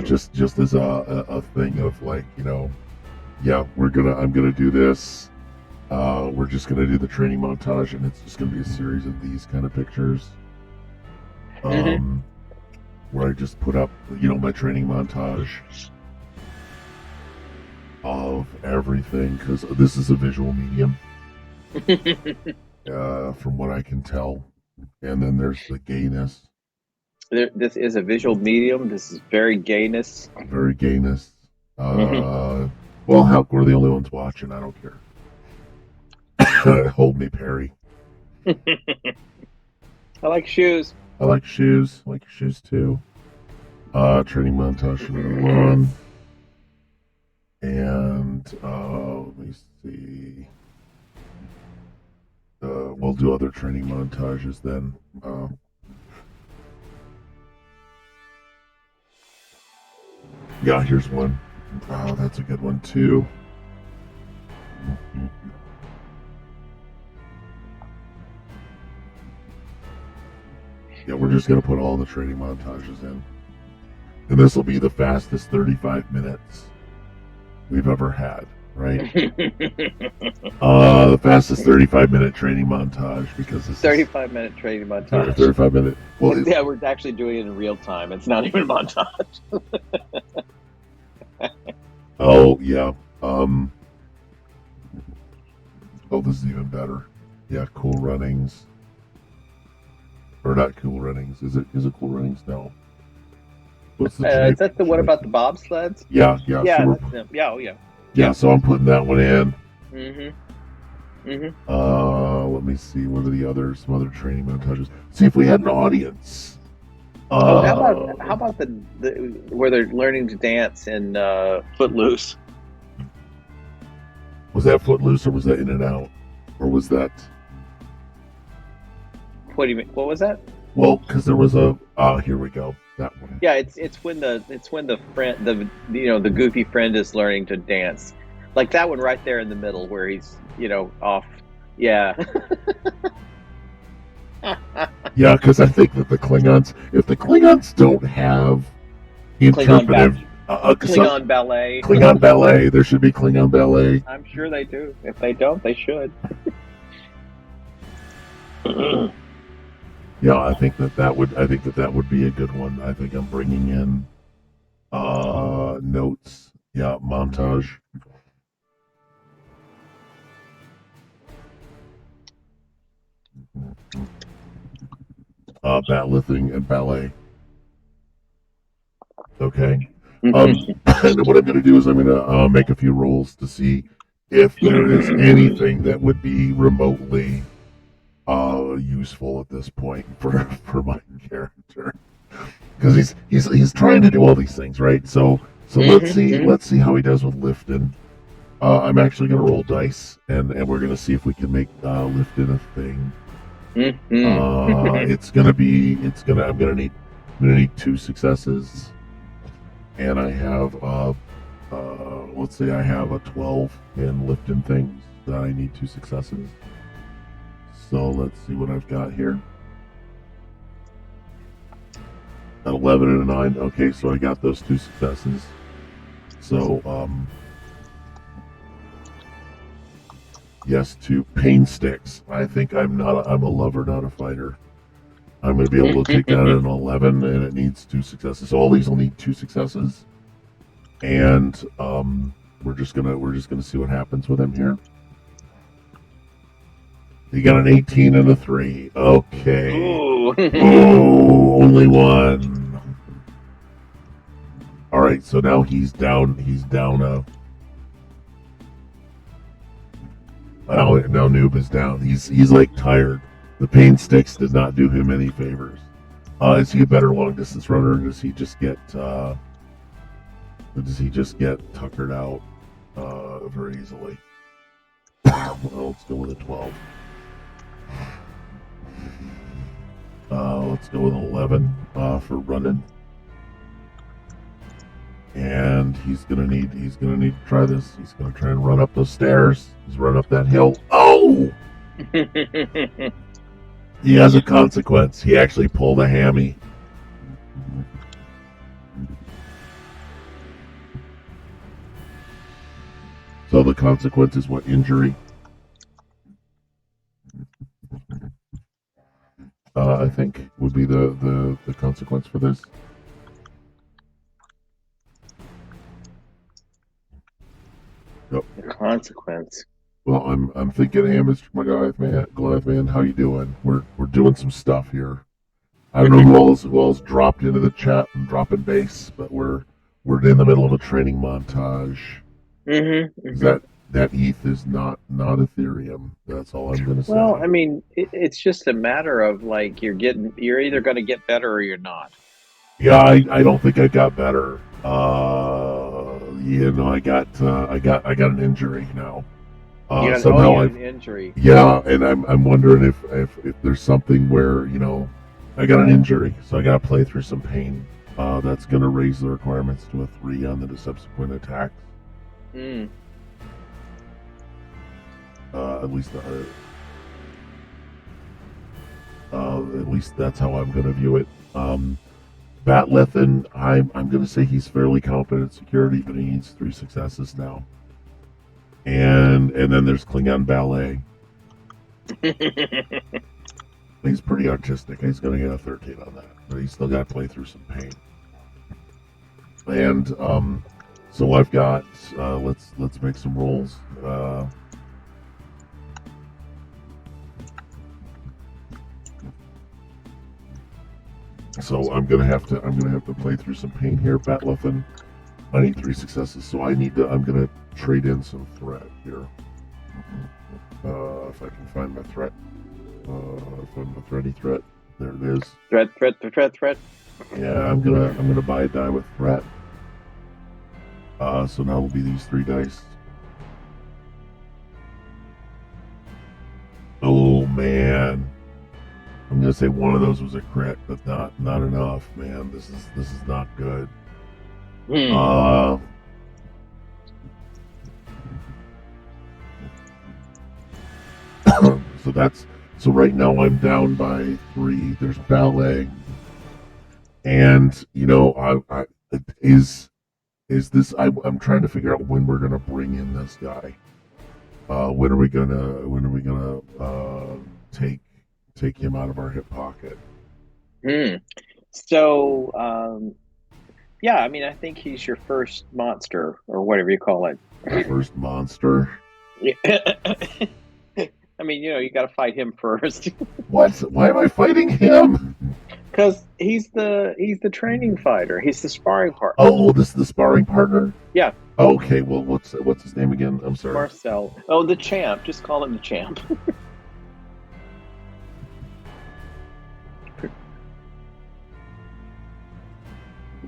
Just as a thing of like, yeah, I'm gonna do this. We're just gonna do the training montage, and it's just gonna be a series of these kind of pictures. Where I just put up, my training montage of everything, because this is a visual medium. From what I can tell. And then there's the gayness. This is a visual medium. This is very gayness. Very gayness. Well, heck, we're the only ones watching. I don't care. Hold me, Perry. I like shoes. I like shoes. I like your shoes, too. Training montage from Mulan. And, let me see. We'll do other training montages then. Yeah, here's one. That's a good one too. Yeah, we're just gonna put all the training montages in, and this will be the fastest 35 minutes we've ever had. Right? The fastest 35-minute training montage, because this 35-minute training montage. 35-minute. Well, yeah, we're actually doing it in real time. It's not even a montage. Oh yeah. Oh, this is even better. Yeah, Cool Runnings. Or not Cool Runnings. Is it Cool Runnings? No. What's the is that the one about the bobsleds? Yeah. Yeah, so that's them. Yeah, oh yeah. Yeah, so I'm putting that one in. Mm-hmm. Let me see. What are some other training montages? See if we had an audience. Oh, how about the where they're learning to dance in Footloose? Was that Footloose or was that In and Out? Or was that... What do you mean? What was that? Well, because there was a... here we go. That one. Yeah, it's when the friend the goofy friend is learning to dance, like that one right there in the middle where he's off. Yeah. Yeah, because I think that if the Klingons don't have Klingon interpretive... Klingon ballet. Klingon ballet. There should be Klingon ballet. I'm sure they do. If they don't, they should. Yeah, I think that would be a good one. I think I'm bringing in notes. Yeah, montage. Batlithing and ballet. Okay. And what I'm going to do is I'm going to make a few rolls to see if there is anything that would be remotely useful at this point for my character, because he's trying to do all these things, right? So let's see how he does with Lifton. I'm actually going to roll dice, and we're going to see if we can make Lifton a thing. I'm going to need 2 successes, and I have let's say I have a 12 in Lifton things that I need 2 successes. So let's see what I've got here. An 11 and a 9. Okay, so I got those 2 successes. So, yes, to pain sticks. I think I'm a lover, not a fighter. I'm going to be able to take that at an 11, and it needs 2 successes. So all these will need 2 successes, and we're just gonna see what happens with him here. You got an 18 and a 3. Okay. Ooh. Oh, only 1. All right, so now he's down. Now Noob is down. He's like tired. The pain sticks did not do him any favors. Is he a better long distance runner, or does he just get tuckered out very easily? Well, let's go with a 12. Let's go with 11 for running. And he's gonna need to try this. He's gonna try and run up those stairs. He's run up that hill. Oh! He has a consequence. He actually pulled a hammy. So the consequence is what? Injury? I think would be the consequence for this. Yep. The consequence. Well, I'm thinking, hey, Mr. Goliath man, how you doing? We're doing some stuff here. I don't know who else dropped into the chat and dropping base, but we're in the middle of a training montage. That ETH is not Ethereum. That's all I'm going to say. Well, I mean, it's just a matter of like you're either going to get better or you're not. Yeah, I don't think I got better. I got an injury now. Somehow an injury. Yeah, and I'm wondering if there's something where I got an injury, so I got to play through some pain. That's going to raise the requirements to a 3 on the subsequent attacks. At least that's how I'm going to view it. Batlithin, I'm going to say he's fairly competent at security, but he needs 3 successes now. And then there's Klingon Ballet. He's pretty artistic. He's going to get a 13 on that, but he's still got to play through some pain. And so I've got let's make some rolls. So I'm gonna have to play through some pain here, Batlithin. I need 3 successes, so I'm gonna trade in some threat here. if I can find my threat. Find my thready threat. There it is. Threat. Yeah, I'm gonna buy a die with threat. So now will be these 3 dice. Oh man, I'm gonna say one of those was a crit, but not enough, man. This is not good. So right now I'm down by 3. There's ballet, and is this? I'm trying to figure out when we're gonna bring in this guy. When are we gonna take him out of our hip pocket? So, yeah, I mean, I think he's your first monster or whatever you call it. First monster. I mean, you got to fight him first. What? Why am I fighting him? Because he's the training fighter. He's the sparring partner. Oh, this is the sparring partner? Yeah. Okay. Well, what's his name again? I'm sorry. Marcel. Oh, the champ. Just call him the champ.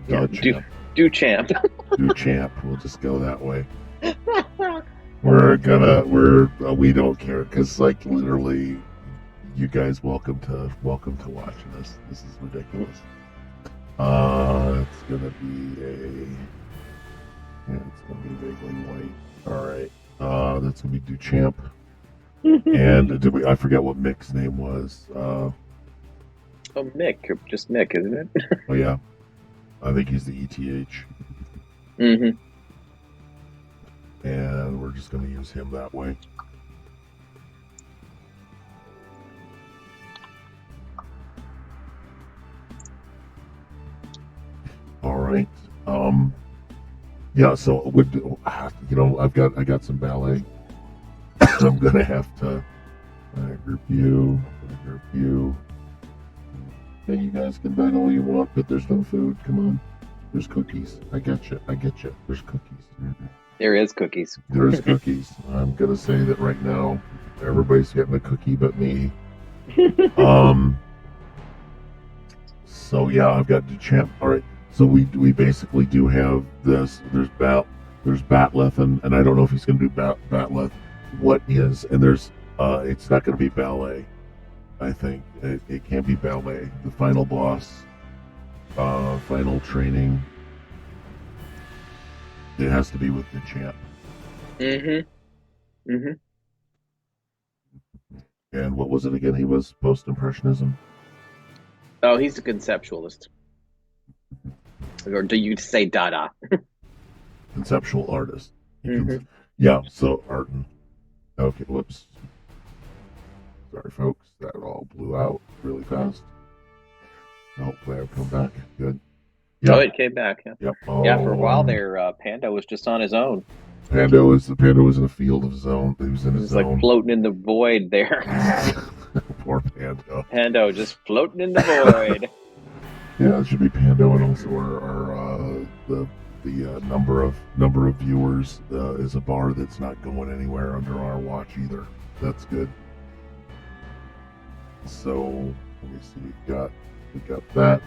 Yeah, do champ. Do champ. We'll just go that way. We don't care because literally, you guys welcome to watching this. This is ridiculous. It's gonna be vaguely white. All right. That's gonna be do champ. And I forget what Mick's name was. Oh, Mick, just Mick, isn't it? Oh yeah, I think he's the ETH. Mm-hmm. And we're just gonna use him that way. All right. Yeah. So I got some ballet. I'm gonna have to group you. And you guys can bet all you want, but there's no food. Come on. There's cookies. I get you. There's cookies. There is cookies. There's cookies. I'm gonna say that right now, everybody's getting a cookie but me. So yeah, I've got Duchamp. All right. So we basically do have this. There's Batleth, and I don't know if he's gonna do Batleth. What is? And there's it's not gonna be ballet. I think it can't be ballet. The final boss, final training. It has to be with the champ. And what was it again? He was post-impressionism. Oh, he's a conceptualist. Or do you say Dada? Conceptual artist. Yeah. So Arton. Okay. Whoops. Sorry, folks. That all blew out really fast. Hopefully, I'll come back. Good. Yep. Oh, it came back. Yeah. Yep. Yeah. For a while there, Panda was just on his own. Panda was in a field of his own. He was in his zone. Like floating in the void there. Poor Pando. Pando just floating in the void. Yeah, it should be Pando, and also the number of viewers is a bar that's not going anywhere under our watch either. That's good. So let me see. We got that.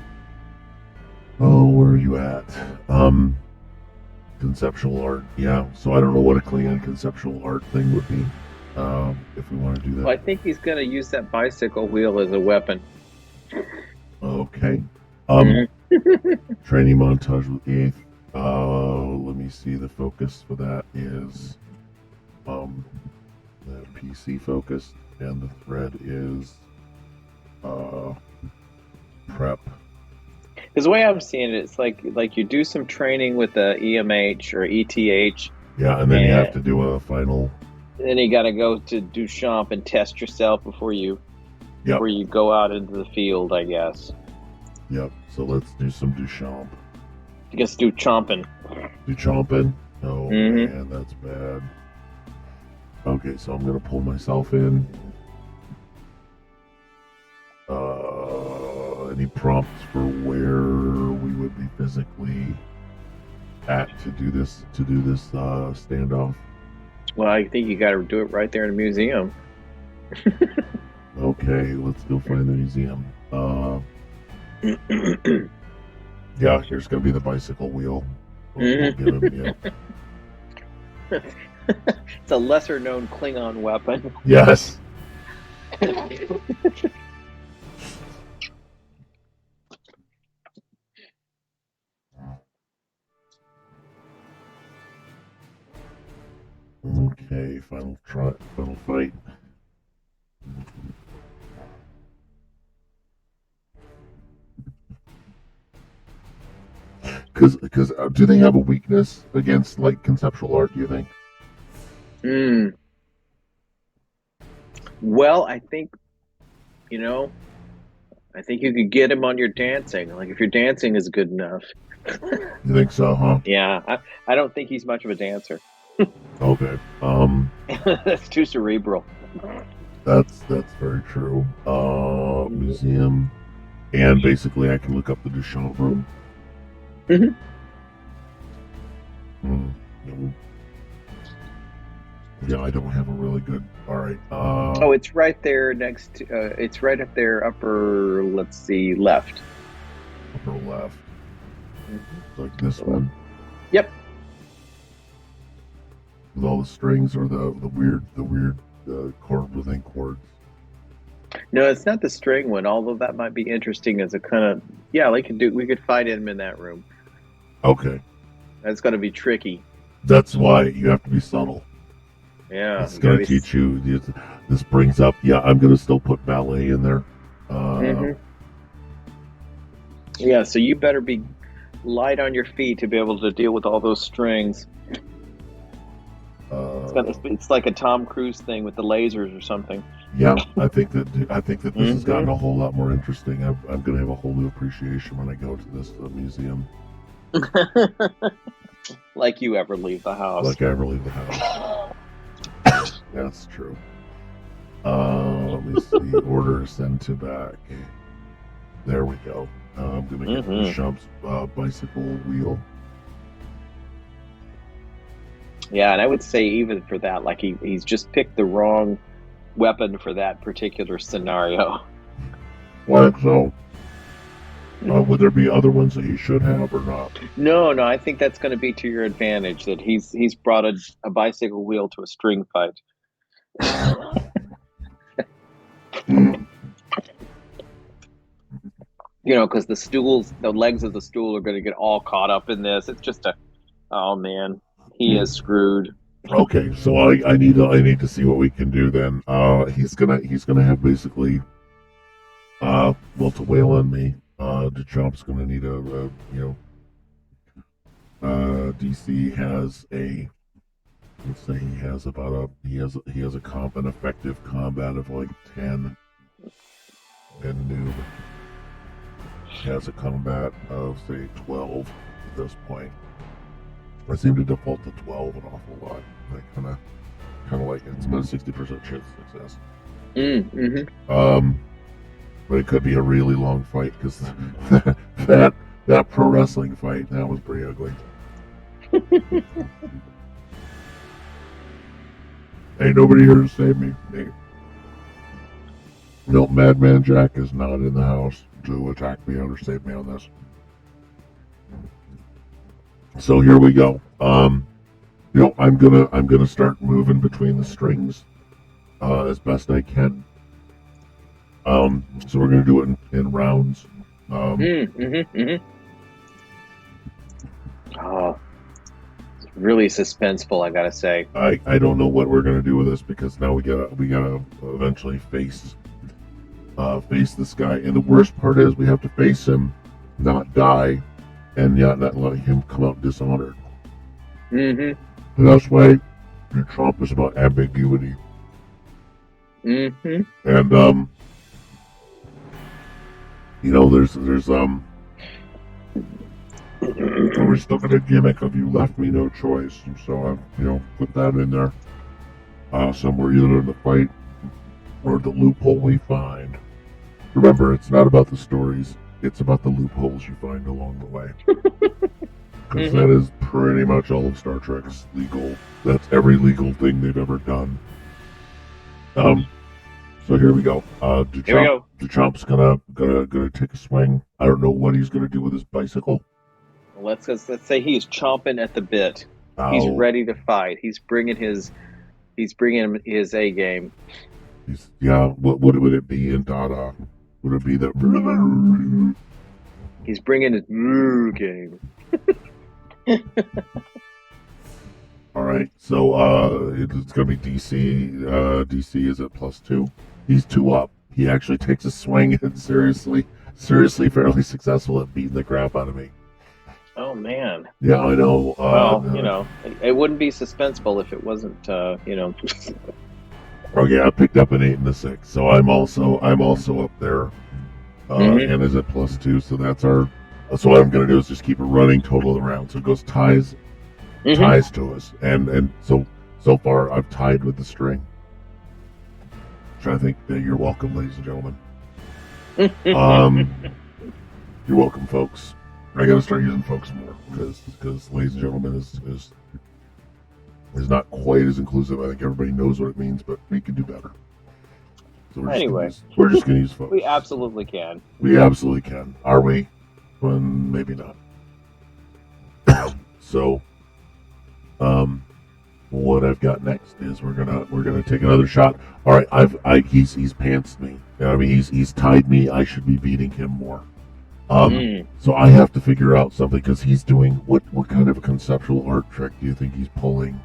Oh, where are you at? Conceptual art. Yeah. So I don't know what a Klingon conceptual art thing would be. If we want to do that. Well, I think he's going to use that bicycle wheel as a weapon. Okay. Training montage with 8th. Let me see. The focus for that is the PC focused, and the thread is prep. Because the way I'm seeing it, it's like you do some training with the EMH or ETH. Yeah, and then you have to do a final. Then you got to go to Duchamp and test yourself before you go out into the field, I guess. Yep. So let's do some Duchamp. I guess do chomping. Oh man, that's bad. Okay, so I'm gonna pull myself in. Any prompts for where we would be physically at to do this standoff? Well, I think you got to do it right there in the museum. Okay, let's go find the museum. Yeah, here's gonna be the bicycle wheel. We'll give him, It's a lesser known Klingon weapon. Yes. Okay, final fight. Because do they have a weakness against like conceptual art? Do you think? Mm. Well, I think you could get him on your dancing. Like if your dancing is good enough. You think so, huh? Yeah, I don't think he's much of a dancer. Okay. That's too cerebral. That's very true. Museum, and basically I can look up the Duchamp room. Mm-hmm. Yeah, I don't have a really good. All right. Oh, it's right there next to. It's right up there, upper. Let's see, left. Upper left. Mm-hmm. Like this one. Yep. With all the strings or the weird chord within chords. No, it's not the string one. Although that might be interesting as a kind of we could find him in that room. Okay. That's going to be tricky. That's why you have to be subtle. Yeah, it's going to teach you. This brings up. Yeah, I'm going to still put ballet in there. Mm-hmm. Yeah, so you better be light on your feet to be able to deal with all those strings. It's like a Tom Cruise thing with the lasers or something. Yeah, I think that this has gotten a whole lot more interesting. I'm going to have a whole new appreciation when I go to this museum. Like you ever leave the house. Like I ever leave the house. That's true. Let me see. Order send to back. There we go. I'm going to get the Duchamp's bicycle wheel. Yeah, and I would say even for that, like he's just picked the wrong weapon for that particular scenario. Like so. Would there be other ones that he should have or not? No, I think that's going to be to your advantage that he's brought a bicycle wheel to a string fight. Because the legs of the stool are going to get all caught up in this. It's just oh man, he is screwed. Okay, so I need to see what we can do then. He's gonna have basically, to wail on me. Duchamp's gonna need DC has a, let's say he has about an effective combat of like 10, and noob has a combat of say 12 at this point. I seem to default to 12 an awful lot. I kind of like it. It's about a 60% chance of success. Mm-hmm. But it could be a really long fight because that pro wrestling fight, that was pretty ugly. Ain't nobody here to save me. No, Madman Jack is not in the house to attack me or save me on this. So here we go. I'm gonna start moving between the strings as best I can. So we're gonna do it in rounds. Oh, it's really suspenseful, I gotta say. I don't know what we're gonna do with this because now we gotta eventually face this guy, and the worst part is we have to face him, not die, and yet not let him come out dishonored. And that's why Trump is about ambiguity. And there's we're stuck in a gimmick of you left me no choice, and so I've put that in there somewhere either in the fight or the loophole we find. Remember, it's not about the stories, it's about the loopholes you find along the way. Because that is pretty much all of Star Trek's legal. That's every legal thing they've ever done. So here we go. Here we go. Duchamp's gonna take a swing. I don't know what he's gonna do with his bicycle. Let's say he's chomping at the bit. Oh. He's ready to fight. He's bringing his A game. What would it be in Dada? Would it be the? He's bringing his game. All right, so it's gonna be DC. DC is at +2. He's 2 up. He actually takes a swing and seriously fairly successful at beating the crap out of me. Oh man. Yeah, I know. Well, it wouldn't be suspenseful if it wasn't. Oh yeah, I picked up an 8 and a 6, so I'm also up there. And is at +2, so that's our. So what I'm gonna do is just keep it running total of the round. So it goes ties to us, and so far I've tied with the string. Which I think that you're welcome, ladies and gentlemen. You're welcome, folks. I gotta start using folks more because ladies and gentlemen is not quite as inclusive. I think everybody knows what it means, but we can do better. So we're just gonna use folks. We absolutely can. We absolutely can. Are we? Well, maybe not. So, what I've got next is we're gonna take another shot. All right, he's pantsed me. I mean, he's tied me. I should be beating him more. So I have to figure out something because he's doing what kind of a conceptual art trick do you think he's pulling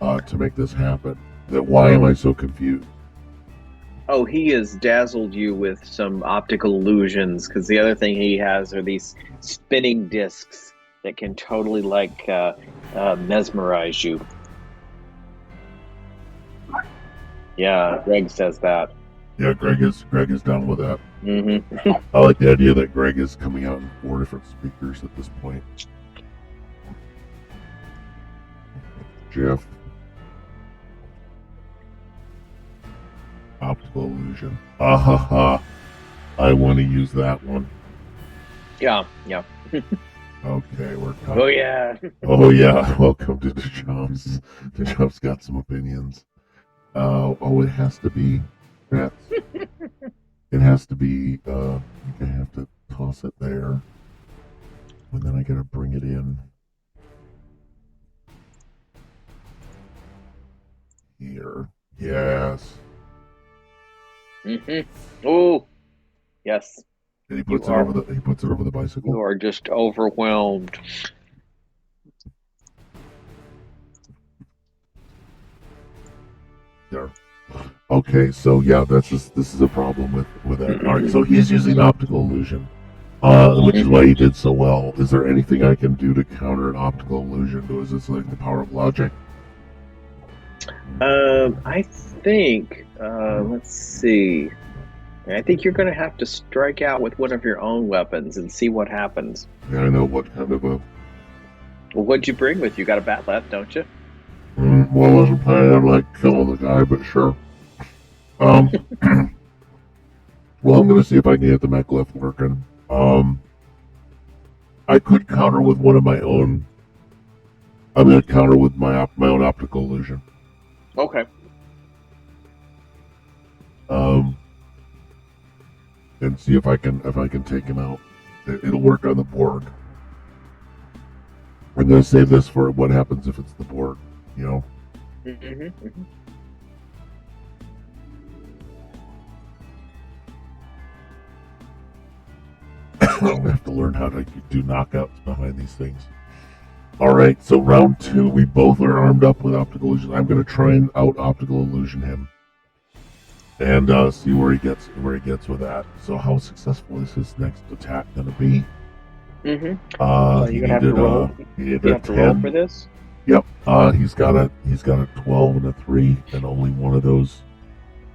to make this happen? Why am I so confused? Oh, he has dazzled you with some optical illusions because the other thing he has are these spinning discs that can totally mesmerize you. Yeah, Greg says that. Yeah, Greg is down with that. Mm-hmm. I like the idea that Greg is coming out in 4 different speakers at this point. Jeff. Optical illusion. I want to use that one. Yeah. Okay, we're coming. Oh yeah. Oh yeah. Welcome to Duchamp's. Duchamp's got some opinions. It has to be. It has to be. I think I have to toss it there, and then I gotta bring it in here. Yes. Oh, yes. And he puts it over the bicycle. You are just overwhelmed. There. Okay, so yeah, this is a problem with that. All right, so he's using optical illusion, which is why he did so well. Is there anything I can do to counter an optical illusion? Is this like the power of logic? I think. Let's see. I think you're going to have to strike out with one of your own weapons and see what happens. Yeah, I know what kind of a. Well, what'd you bring with you? Got a bat left, don't you? Well, I wasn't planning on killing the guy, but sure. Well, I'm gonna see if I can get the mech lift working. I could counter with one of my own. I'm gonna counter with my own optical illusion. Okay. And see if I can take him out. It'll work on the board. I'm gonna save this for what happens if it's the board. You know. I'll have to learn how to do knockouts behind these things. Alright, so round 2, we both are armed up with optical illusion. I'm going to try and out optical illusion him. And see where he gets with that. So how successful is his next attack going to be? You're going to have to roll. You have to roll for this? Yep. He's got a 12 and a 3, and only one of those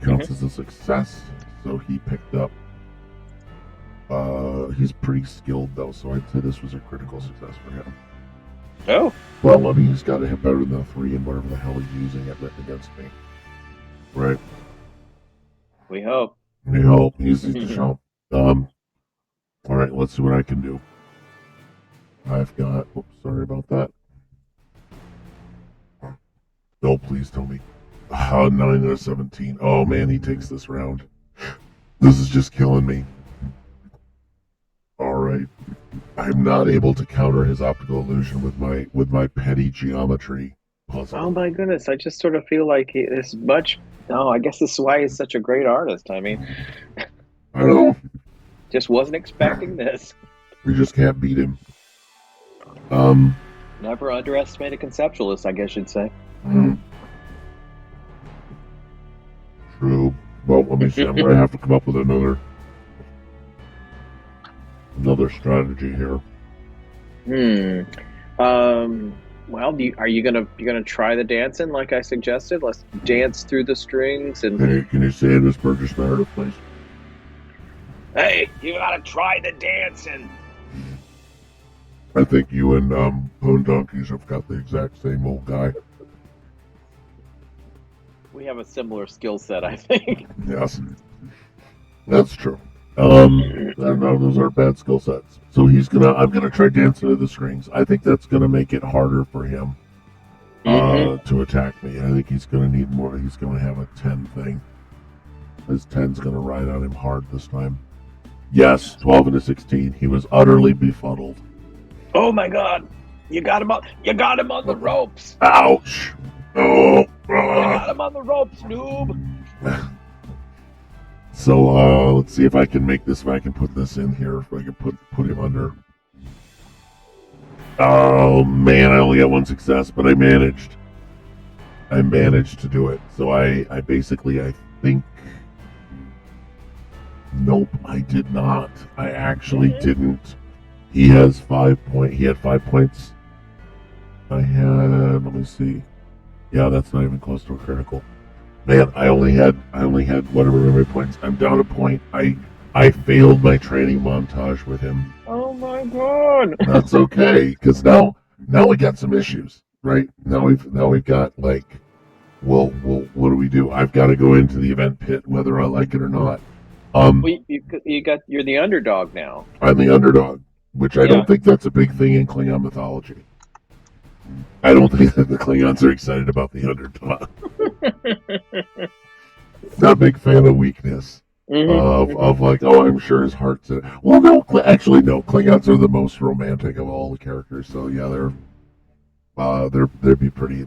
counts as a success. So he picked up. He's pretty skilled though, so I'd say this was a critical success for him. Oh. Well, I mean, he's got to hit better than a 3 and whatever the hell he's using it against me. Right. We hope. He's the chump. Alright, let's see what I can do. I've got. Oops, sorry about that. No, please tell me. 9 out of 17. Oh man, he takes this round. This is just killing me. Alright. I'm not able to counter his optical illusion with my petty geometry puzzle. Oh my goodness! I just sort of feel like he is much. Oh, I guess this is why he's such a great artist. I mean, I know. just wasn't expecting this. We just can't beat him. Never underestimate a conceptualist, I guess you'd say. True. Well, let me see. I'm gonna have to come up with another strategy here. Well, are you gonna try the dancing like I suggested? Let's dance through the strings and. Can you say it as Burgess Meredith, please? Hey, you gotta try the dancing. I think you and Bone Donkeys have got the exact same old guy. We have a similar skill set, I think. Yes, that's true. Those are bad skill sets. So I'm gonna try dancing to the strings. I think that's gonna make it harder for him to attack me. I think he's gonna need more. He's gonna have a 10 thing. His 10's gonna ride on him hard this time. Yes, 12 and a 16. He was utterly befuddled. Oh my God! You got him on the ropes. Ouch! Oh! You got him on the ropes, noob. So let's see if I can make this. If I can put this in here. If I can put him under. Oh man! I only got one success, but I managed. I managed to do it. So I think. Nope, I did not. I actually didn't. He has 5 points. He had 5 points. I had. Let me see. Yeah, that's not even close to a critical. Man, I only had whatever my points. I'm down a point. I failed my training montage with him. Oh my God! That's okay, because now we got some issues, right? Now we've got like, well, what do we do? I've got to go into the event pit whether I like it or not. Well, you're the underdog now. I'm the underdog, which I don't think that's a big thing in Klingon mythology. I don't think that the Klingons are excited about the underdog. Not a big fan of weakness. Of like, oh, I'm sure his heart's in. Well, no, actually, no. Klingons are the most romantic of all the characters. So yeah, they'd be pretty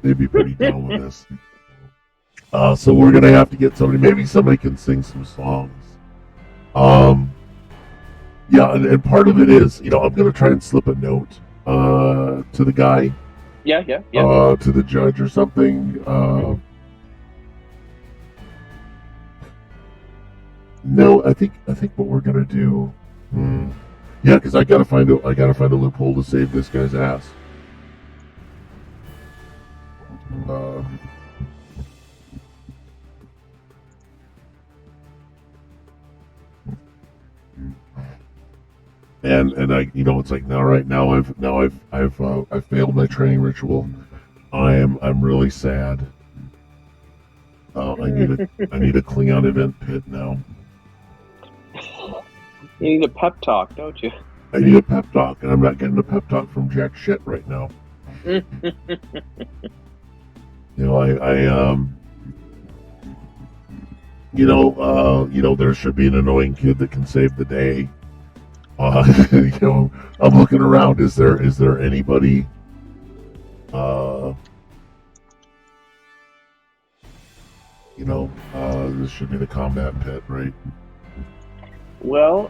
down with this. So we're gonna have to get somebody. Maybe somebody can sing some songs. Yeah, and part of it is, I'm gonna try and slip a note to the guy. Yeah. To the judge or something. No, I think what we're gonna do. Yeah, because I gotta find a loophole to save this guy's ass. And I, it's like, all right, now I've failed my training ritual. I'm really sad. I need a Klingon event pit now. You need a pep talk, don't you? I need a pep talk, and I'm not getting a pep talk from jack shit right now. There should be an annoying kid that can save the day. I'm looking around. Is there anybody? This should be the combat pit, right? Well,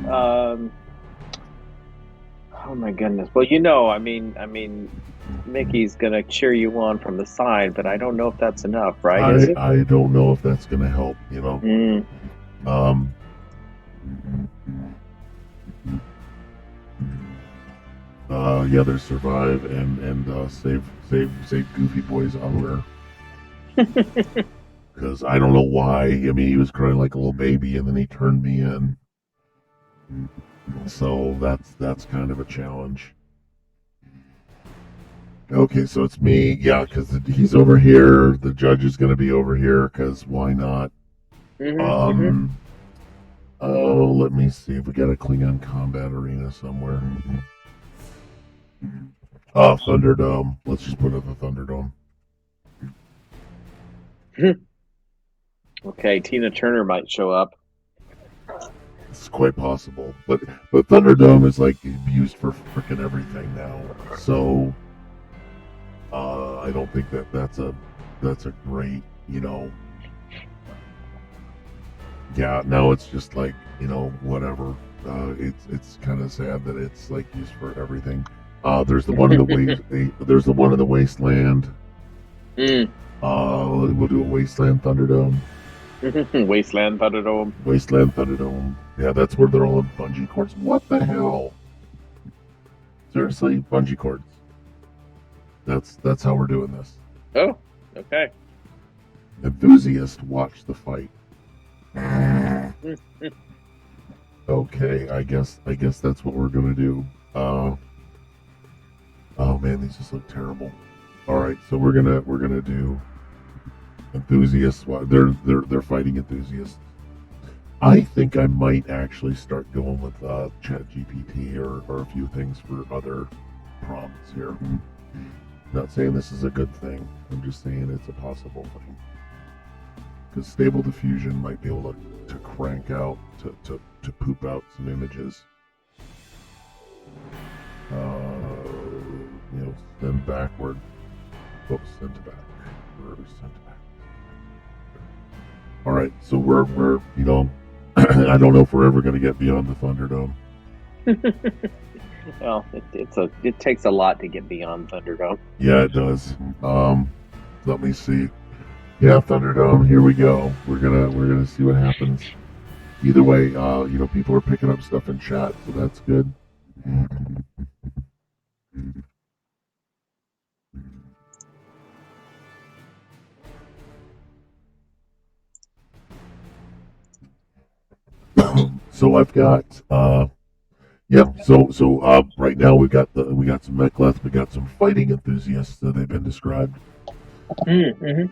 oh my goodness. Well, I mean, Mickey's gonna cheer you on from the side, but I don't know if that's enough, right? Is it? I don't know if that's gonna help. Yeah, there's survive and save Goofy Boy's hour. Because I don't know why. I mean, he was crying like a little baby, and then he turned me in. So that's kind of a challenge. Okay, so it's me. Yeah, because he's over here. The judge is going to be over here, because why not? Oh, let me see if we got a Klingon combat arena somewhere. Thunderdome. Let's just put it at the Thunderdome. Okay, Tina Turner might show up. It's quite possible, but Thunderdome is like used for freaking everything now. So I don't think that's a great, Yeah, now it's just like, whatever. It's kind of sad that it's like used for everything. There's the one in the there's the one in the wasteland. Mm. We'll do a wasteland Thunderdome. Wasteland Thunderdome. Wasteland Thunderdome. Yeah, that's where they're all in bungee cords. What the hell? Seriously, bungee cords. That's how we're doing this. Oh, okay. Enthusiast watch the fight. Okay, I guess that's what we're gonna do. Oh man, these just look terrible. All right, so we're gonna do enthusiasts. They're fighting enthusiasts. I think I might actually start going with ChatGPT or a few things for other prompts here. Not saying this is a good thing. I'm just saying it's a possible thing. Because Stable Diffusion might be able to crank out, to poop out some images. Send backward. Oops, send to back. Or send to back. All right, so we're I don't know if we're ever going to get beyond the Thunderdome. Well, it takes a lot to get beyond Thunderdome. Yeah, it does. Let me see. Yeah, Thunderdome. Here we go. We're gonna see what happens. Either way, people are picking up stuff in chat, so that's good. So I've got so right now we got some mechleths, we got some fighting enthusiasts that they've been described. Mm-hmm.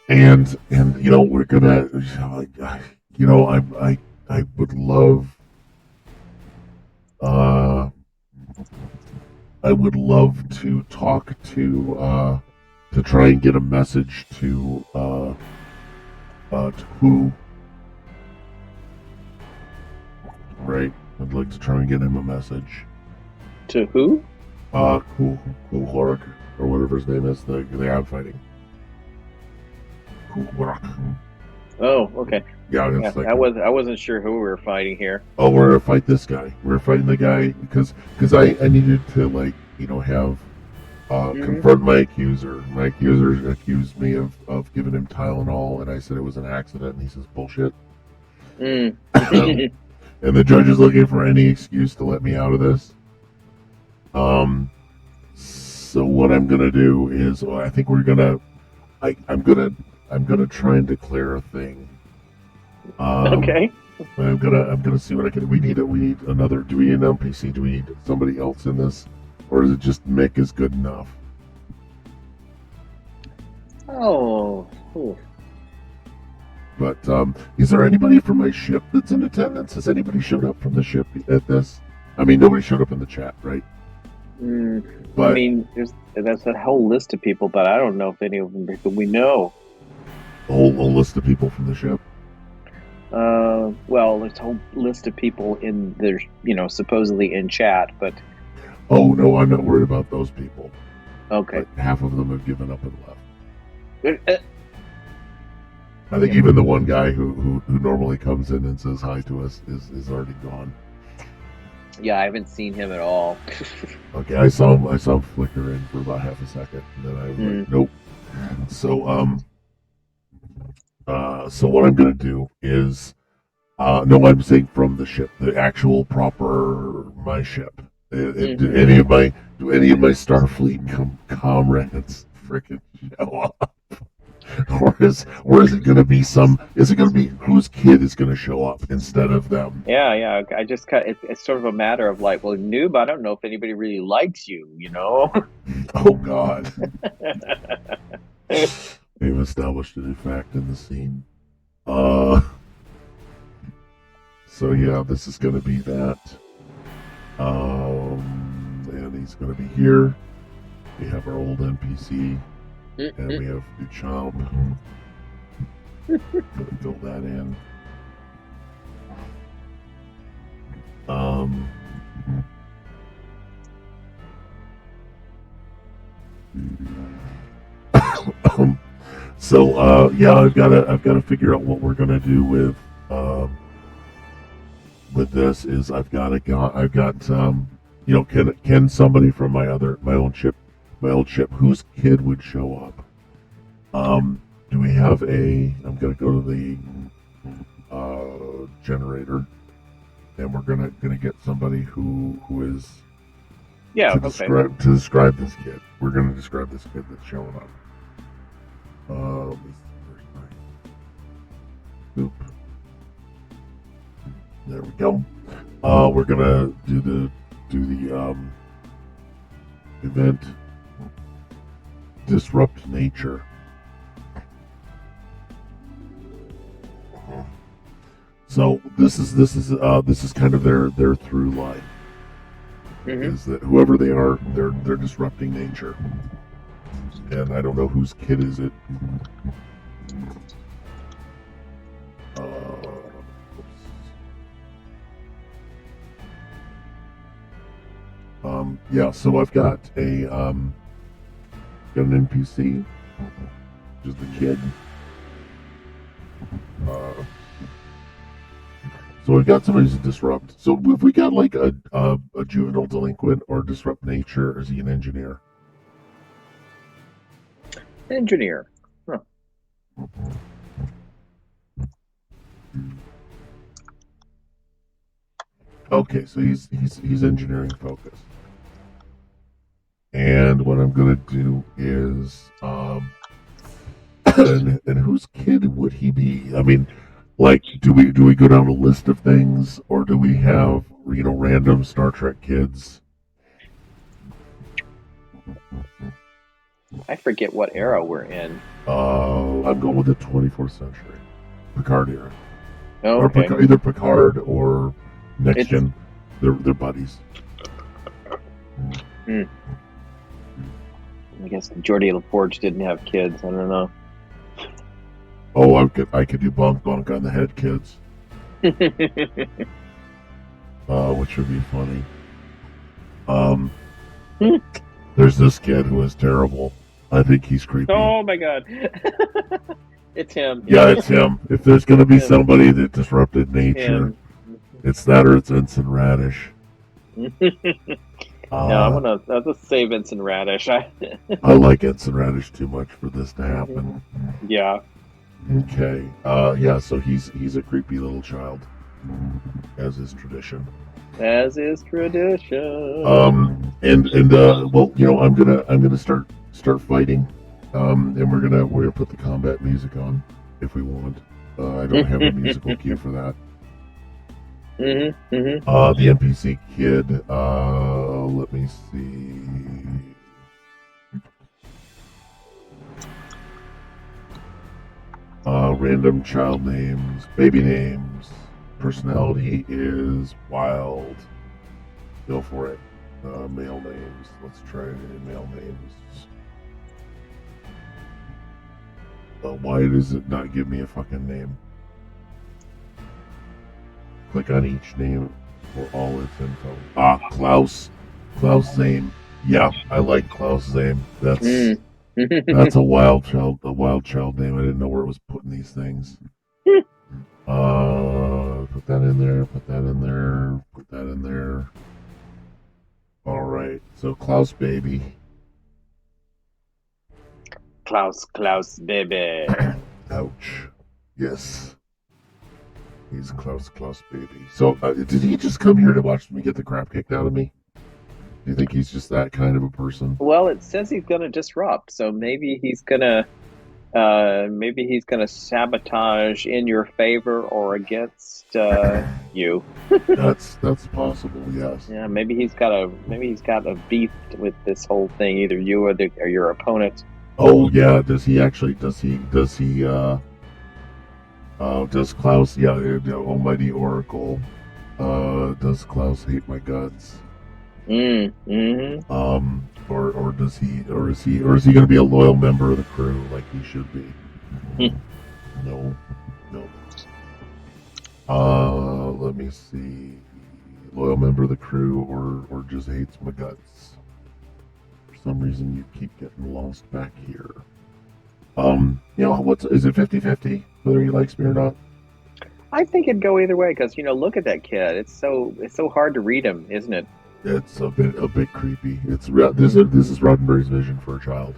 And we're gonna I would love to talk to try and get a message to who. Right, I'd like to try and get him a message. To who? Who Horak, or whatever his name is, the ad fighting. Who Horak. Oh, okay. Yeah, like I wasn't sure who we were fighting here. Oh, we're gonna fight this guy. We're fighting the guy because I needed to have confront my accuser. My accuser accused me of giving him Tylenol, and I said it was an accident, and he says bullshit. And the judge is looking for any excuse to let me out of this. So what I'm gonna do is, I think I'm gonna try and declare a thing. Okay. I'm gonna see what I can. We need another. Do we need an NPC? Do we need somebody else in this, or is it just Mick is good enough? Oh. Ooh. But is there anybody from my ship that's in attendance? Has anybody showed up from the ship at this? I mean, nobody showed up in the chat, right? But I mean, there's a whole list of people, but I don't know if any of them we know. A whole list of people from the ship. Well, there's a whole list of people in there, supposedly in chat, but. Oh no, I'm not worried about those people. Okay. Like, half of them have given up and left. I think even the one guy who normally comes in and says hi to us is already gone. Yeah, I haven't seen him at all. Okay, I saw him flicker in for about half a second, and then I was like, nope. So what I'm gonna do is, no, I'm saying from the ship, the actual proper my ship. Do any of my Starfleet comrades freaking show up? Or is it going to be whose kid is going to show up instead of them? Yeah. I just it's sort of a matter of like, well, noob, I don't know if anybody really likes you, Oh God. They've established a new fact in the scene. So yeah, this is going to be that. And he's going to be here. We have our old NPC. And we have Duchamp. Gonna fill that in. Um, so yeah, I've gotta figure out what we're gonna do with this. Is I've got can somebody from my old ship whose kid would show up? Do we have a? I'm gonna go to the generator, and we're gonna get somebody who is Yeah. to Okay. describe this kid. We're gonna describe this kid that's showing up. Boop. There we go. We're gonna do the event disrupt nature. So this is kind of their through line. Mm-hmm. Is that whoever they are, they're disrupting nature, and I don't know whose kid is it. Yeah, so I've got an NPC, which is the kid. So we've got somebody who's a disrupt. So if we got like a juvenile delinquent or disrupt nature, or is he an engineer? Engineer. Huh. Okay, so he's engineering focused. And what I'm gonna do is and whose kid would he be? I mean, like, do we go down a list of things, or do we have random Star Trek kids? I forget what era we're in. I'm going with the 24th century, Picard era, Oh, or okay. either Picard or Next Gen. They're buddies. I guess Geordie LaForge didn't have kids. I don't know. Oh, I could do bonk on the head, kids. Which would be funny. There's this kid who is terrible. I think he's creepy. Oh my god. It's him. Yeah, it's him. If there's gonna be somebody that disrupted nature, it's that or it's Ensign Radish. No, I'll just say Vincent Radish. I like Ensign Radish too much for this to happen. Yeah. Okay. Yeah, so he's a creepy little child, as is tradition. As is tradition. Well, I'm gonna start fighting. And we're gonna put the combat music on if we want. I don't have a musical cue for that. The NPC kid. Let me see. Random child names, baby names. Personality is wild. Go for it. Male names. Let's try male names. Why does it not give me a fucking name? Click on each name for all its info. Klaus. Klaus Zane. Yeah, I like Klaus Zane. That's a wild child name. I didn't know where it was putting these things. Put that in there, put that in there, put that in there. Alright, so Klaus baby. Klaus baby. Ouch. Yes. He's Klaus baby. So, did he just come here to watch me get the crap kicked out of me? Do you think he's just that kind of a person? Well, it says he's going to disrupt, so maybe he's going to sabotage in your favor or against you. That's possible. Yes. Yeah, maybe he's got a beef with this whole thing, either you or your opponent. Oh yeah, does Klaus? Yeah, the Almighty Oracle. Does Klaus hate my guts? Or is he going to be a loyal member of the crew like he should be? No. No. Let me see. Loyal member of the crew or just hates my guts. For some reason you keep getting lost back here. Is it 50-50 whether he likes me or not? I think it'd go either way because look at that kid. It's so hard to read him, isn't it? It's a bit creepy. This is Roddenberry's vision for a child.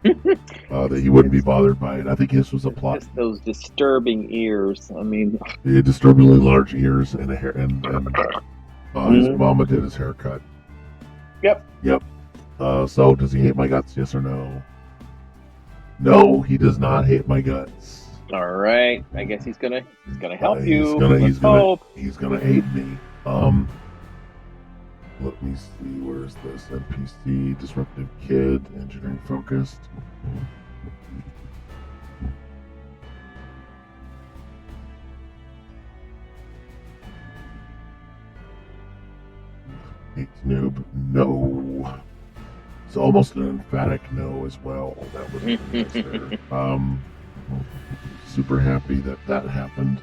That he wouldn't be bothered by it. I think this was a plot. Just those disturbing ears. I mean, disturbingly large ears and a hair, and his mama did his haircut. Yep. So does he hate my guts? Yes or no? No, he does not hate my guts. All right. I guess he's gonna help you. He's gonna hate me. Let me see, where's this? NPC, Disruptive Kid, Engineering Focused. Hates noob. No. It's almost an emphatic no as well. That was nice there. Super happy that happened.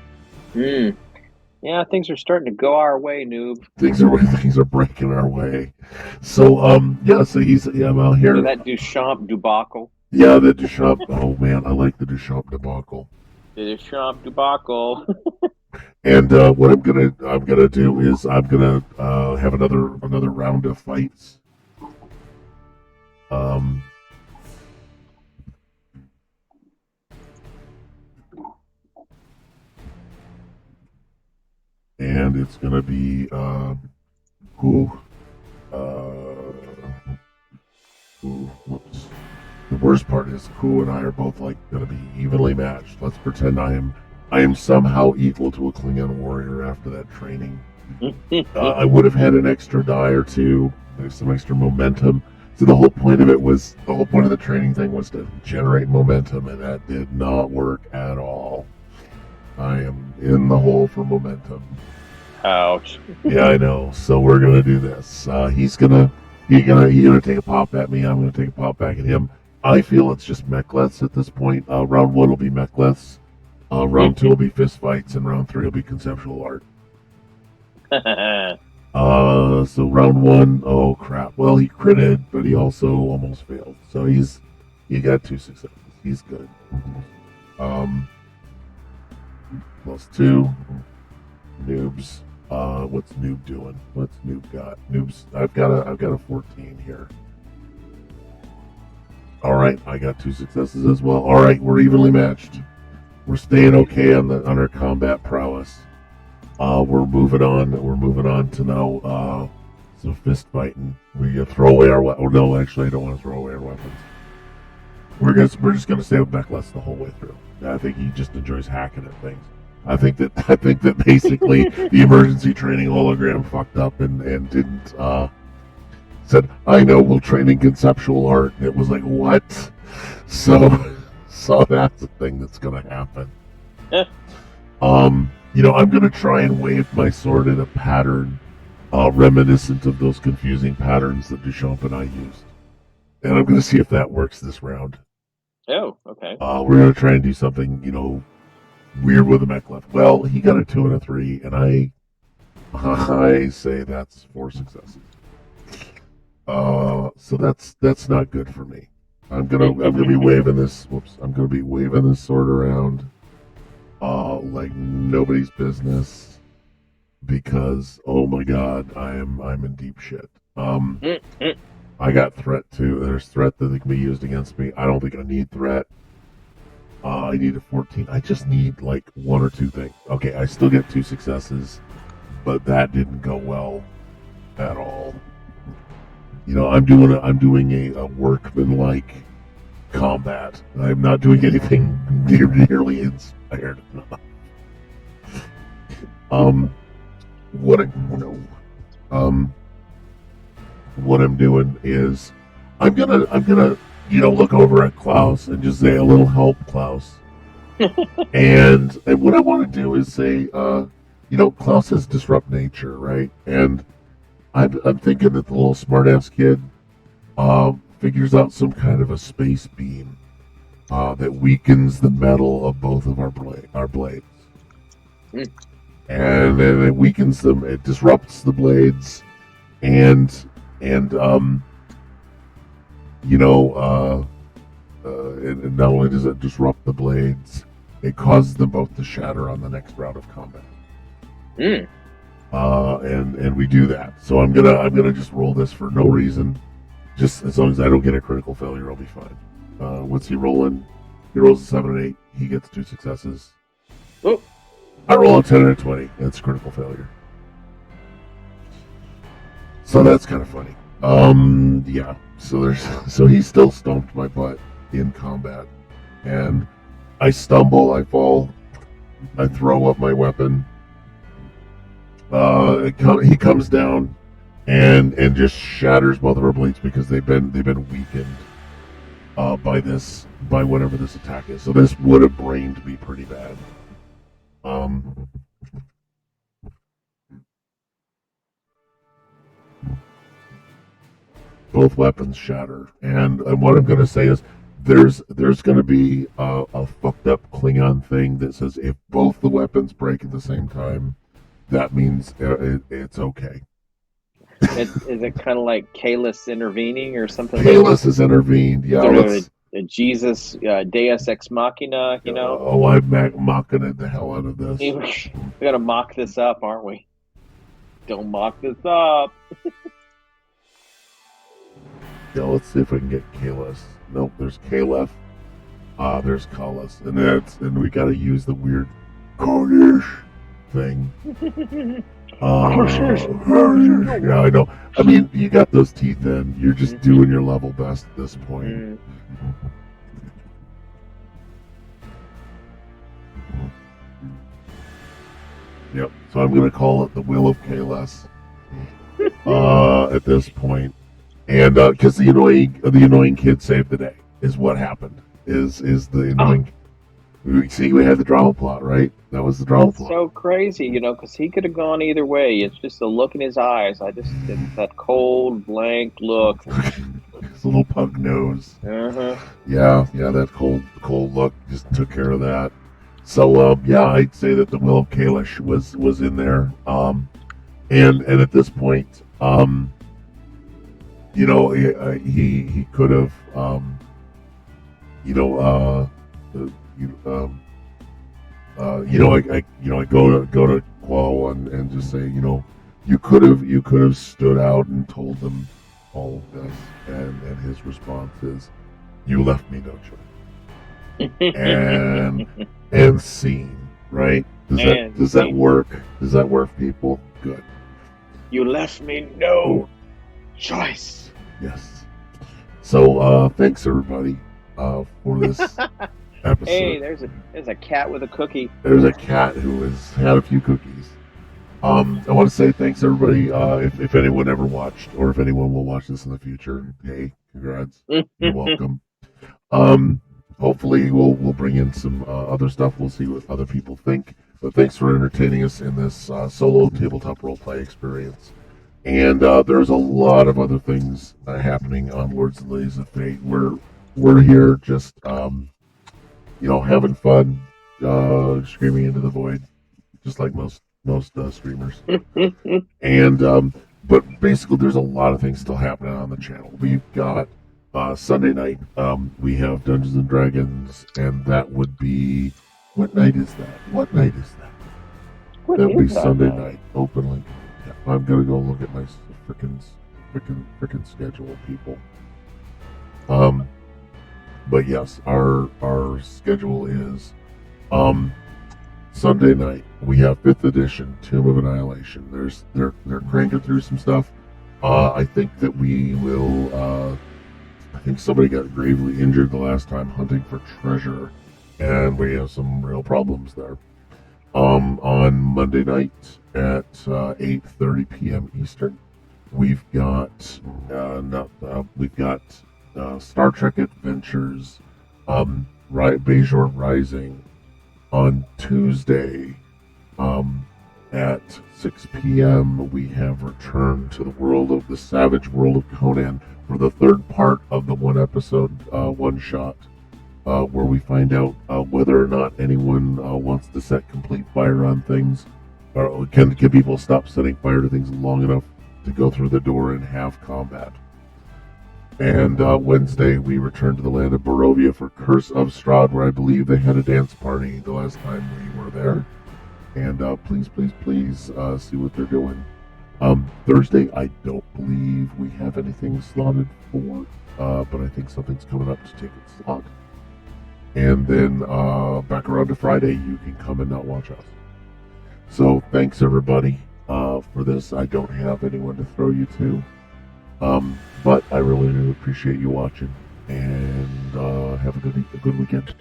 Yeah, things are starting to go our way, noob. Things are breaking our way. So so I'm out here. So that Duchamp debacle. Yeah, the Duchamp. Oh man, I like the Duchamp debacle. The Duchamp debacle. And what I'm gonna do is I'm gonna have another round of fights. And it's gonna be whoops. The worst part is Ku and I are both gonna be evenly matched. Let's pretend I am somehow equal to a Klingon warrior after that training. I would have had an extra die or two. There's some extra momentum. So the whole point of the training thing was to generate momentum, and that did not work at all. I am in the hole for momentum. Ouch. Yeah, I know. So we're gonna do this. He's gonna take a pop at me. I'm gonna take a pop back at him. I feel it's just mechless at this point. Round 1 will be mechless. Round 2 will be fist fights, and round 3 will be conceptual art. So round 1, oh crap. Well, he critted, but he also almost failed. So he got 2 successes. He's good. Plus 2. Noobs. What's Noob doing? What's Noob got? Noobs. I've got a 14 here. All right, I got 2 successes as well. All right, we're evenly matched. We're staying okay on our combat prowess. We're moving on. We're moving on to now some fist fighting. We throw away our weapons. Oh no, actually, I don't want to throw away our weapons. We're just gonna stay with Mechless the whole way through. I think he just enjoys hacking at things. I think that basically the emergency training hologram fucked up and didn't said, I know we'll train in conceptual art, and it was like, what? So that's the thing that's gonna happen. I'm gonna try and wave my sword in a pattern reminiscent of those confusing patterns that Duchamp and I used. And I'm gonna see if that works this round. Oh, okay. We're gonna try and do something, weird with the mech left. Well, he got a 2 and a 3, and I say that's 4 successes. So that's not good for me. I'm gonna be waving this. Whoops! I'm gonna be waving this sword around, like nobody's business, because oh my god, I'm in deep shit. I got threat too. There's threat that can be used against me. I don't think I need threat. I need a 14. I just need like 1 or 2 things. Okay, I still get 2 successes, but that didn't go well at all. I'm doing a workman-like combat. I'm not doing anything nearly inspired enough. What I'm doing is I'm gonna look over at Klaus and just say a little help, Klaus. and what I want to do is say, Klaus has disrupt nature, right? And I'm thinking that the little smartass kid figures out some kind of a space beam that weakens the metal of both of our blades. Mm. And then it weakens them. It disrupts the blades, and you know, and not only does it disrupt the blades, it causes them both to shatter on the next round of combat. Mm. And we do that. So I'm gonna just roll this for no reason. Just as long as I don't get a critical failure, I'll be fine. What's he rolling? He rolls a 7 and 8. He gets 2 successes. Oh. I roll a 10 and a 20. That's a critical failure. So that's kind of funny. Yeah. So he still stomped my butt in combat, and I stumble, I fall, I throw up my weapon. He comes down and just shatters both of our blades because they've been weakened by whatever this attack is. So this would have brained me pretty bad. Both weapons shatter, and what I'm going to say is there's going to be a fucked up Klingon thing that says if both the weapons break at the same time, that means it's okay. Is it kind of like Kalis intervening or something? Kalis has intervened, yeah. Sort of a Jesus Deus Ex Machina, you know? I'm mocking the hell out of this. We gotta mock this up, aren't we? Don't mock this up. Yeah, let's see if I can get Kalis. Nope, there's Caliph. There's Kalis, and we gotta use the weird Kurdish thing. Yeah, I know. I mean, you got those teeth in. You're just doing your level best at this point. Yep. So I'm gonna call it the Will of Kalis. At this point, and because the annoying kid saved the day is what happened. Is the annoying? See, we had the drama plot, right? That was the drama plot. So crazy, you know, because he could have gone either way. It's just the look in his eyes. It's that cold, blank look. His little pug nose. Uh-huh. Yeah, that cold look just took care of that. So, yeah, I'd say that the Will of Kalish was in there. And at this point, you know, he could have, I go to Qual and just say, you know, you could have stood out and told them all of this, and his response is, you left me no choice. and scene, right? Does that work? Does that work, people? Good. You left me no choice. Yes. So thanks everybody for this episode. Hey, there's a cat with a cookie. There's a cat who has had a few cookies. I want to say thanks everybody. If anyone ever watched, or if anyone will watch this in the future, hey, congrats. You're welcome. Hopefully we'll bring in some other stuff. We'll see what other people think. But thanks for entertaining us in this solo tabletop roleplay experience. And there's a lot of other things happening on Lords and Ladies of Fate. We're here just having fun, screaming into the void, just like most streamers. And but basically, there's a lot of things still happening on the channel. We've got Sunday night. We have Dungeons and Dragons, and that would be, what night is that? That would be Sunday night. Open link. Yeah, I'm gonna go look at my frickin' schedule, people. But yes, our schedule is Sunday night. We have 5th edition Tomb of Annihilation. They're cranking through some stuff. I think that we will. I think somebody got gravely injured the last time hunting for treasure, and we have some real problems there. On Monday night at 8:30 p.m. Eastern, we've got Star Trek Adventures, Bajor Rising. On Tuesday, at 6 p.m., we have returned to the savage world of Conan for the third part of the one episode one shot. where we find out whether or not anyone wants to set complete fire on things, or can people stop setting fire to things long enough to go through the door and have combat. And Wednesday, we returned to the land of Barovia for Curse of Strahd, where I believe they had a dance party the last time we were there. And please see what they're doing. Thursday, I don't believe we have anything slotted for, but I think something's coming up to take its slot. And then back around to Friday, you can come and not watch us. So thanks everybody for this. I don't have anyone to throw you to. But I really do appreciate you watching, and have a good weekend.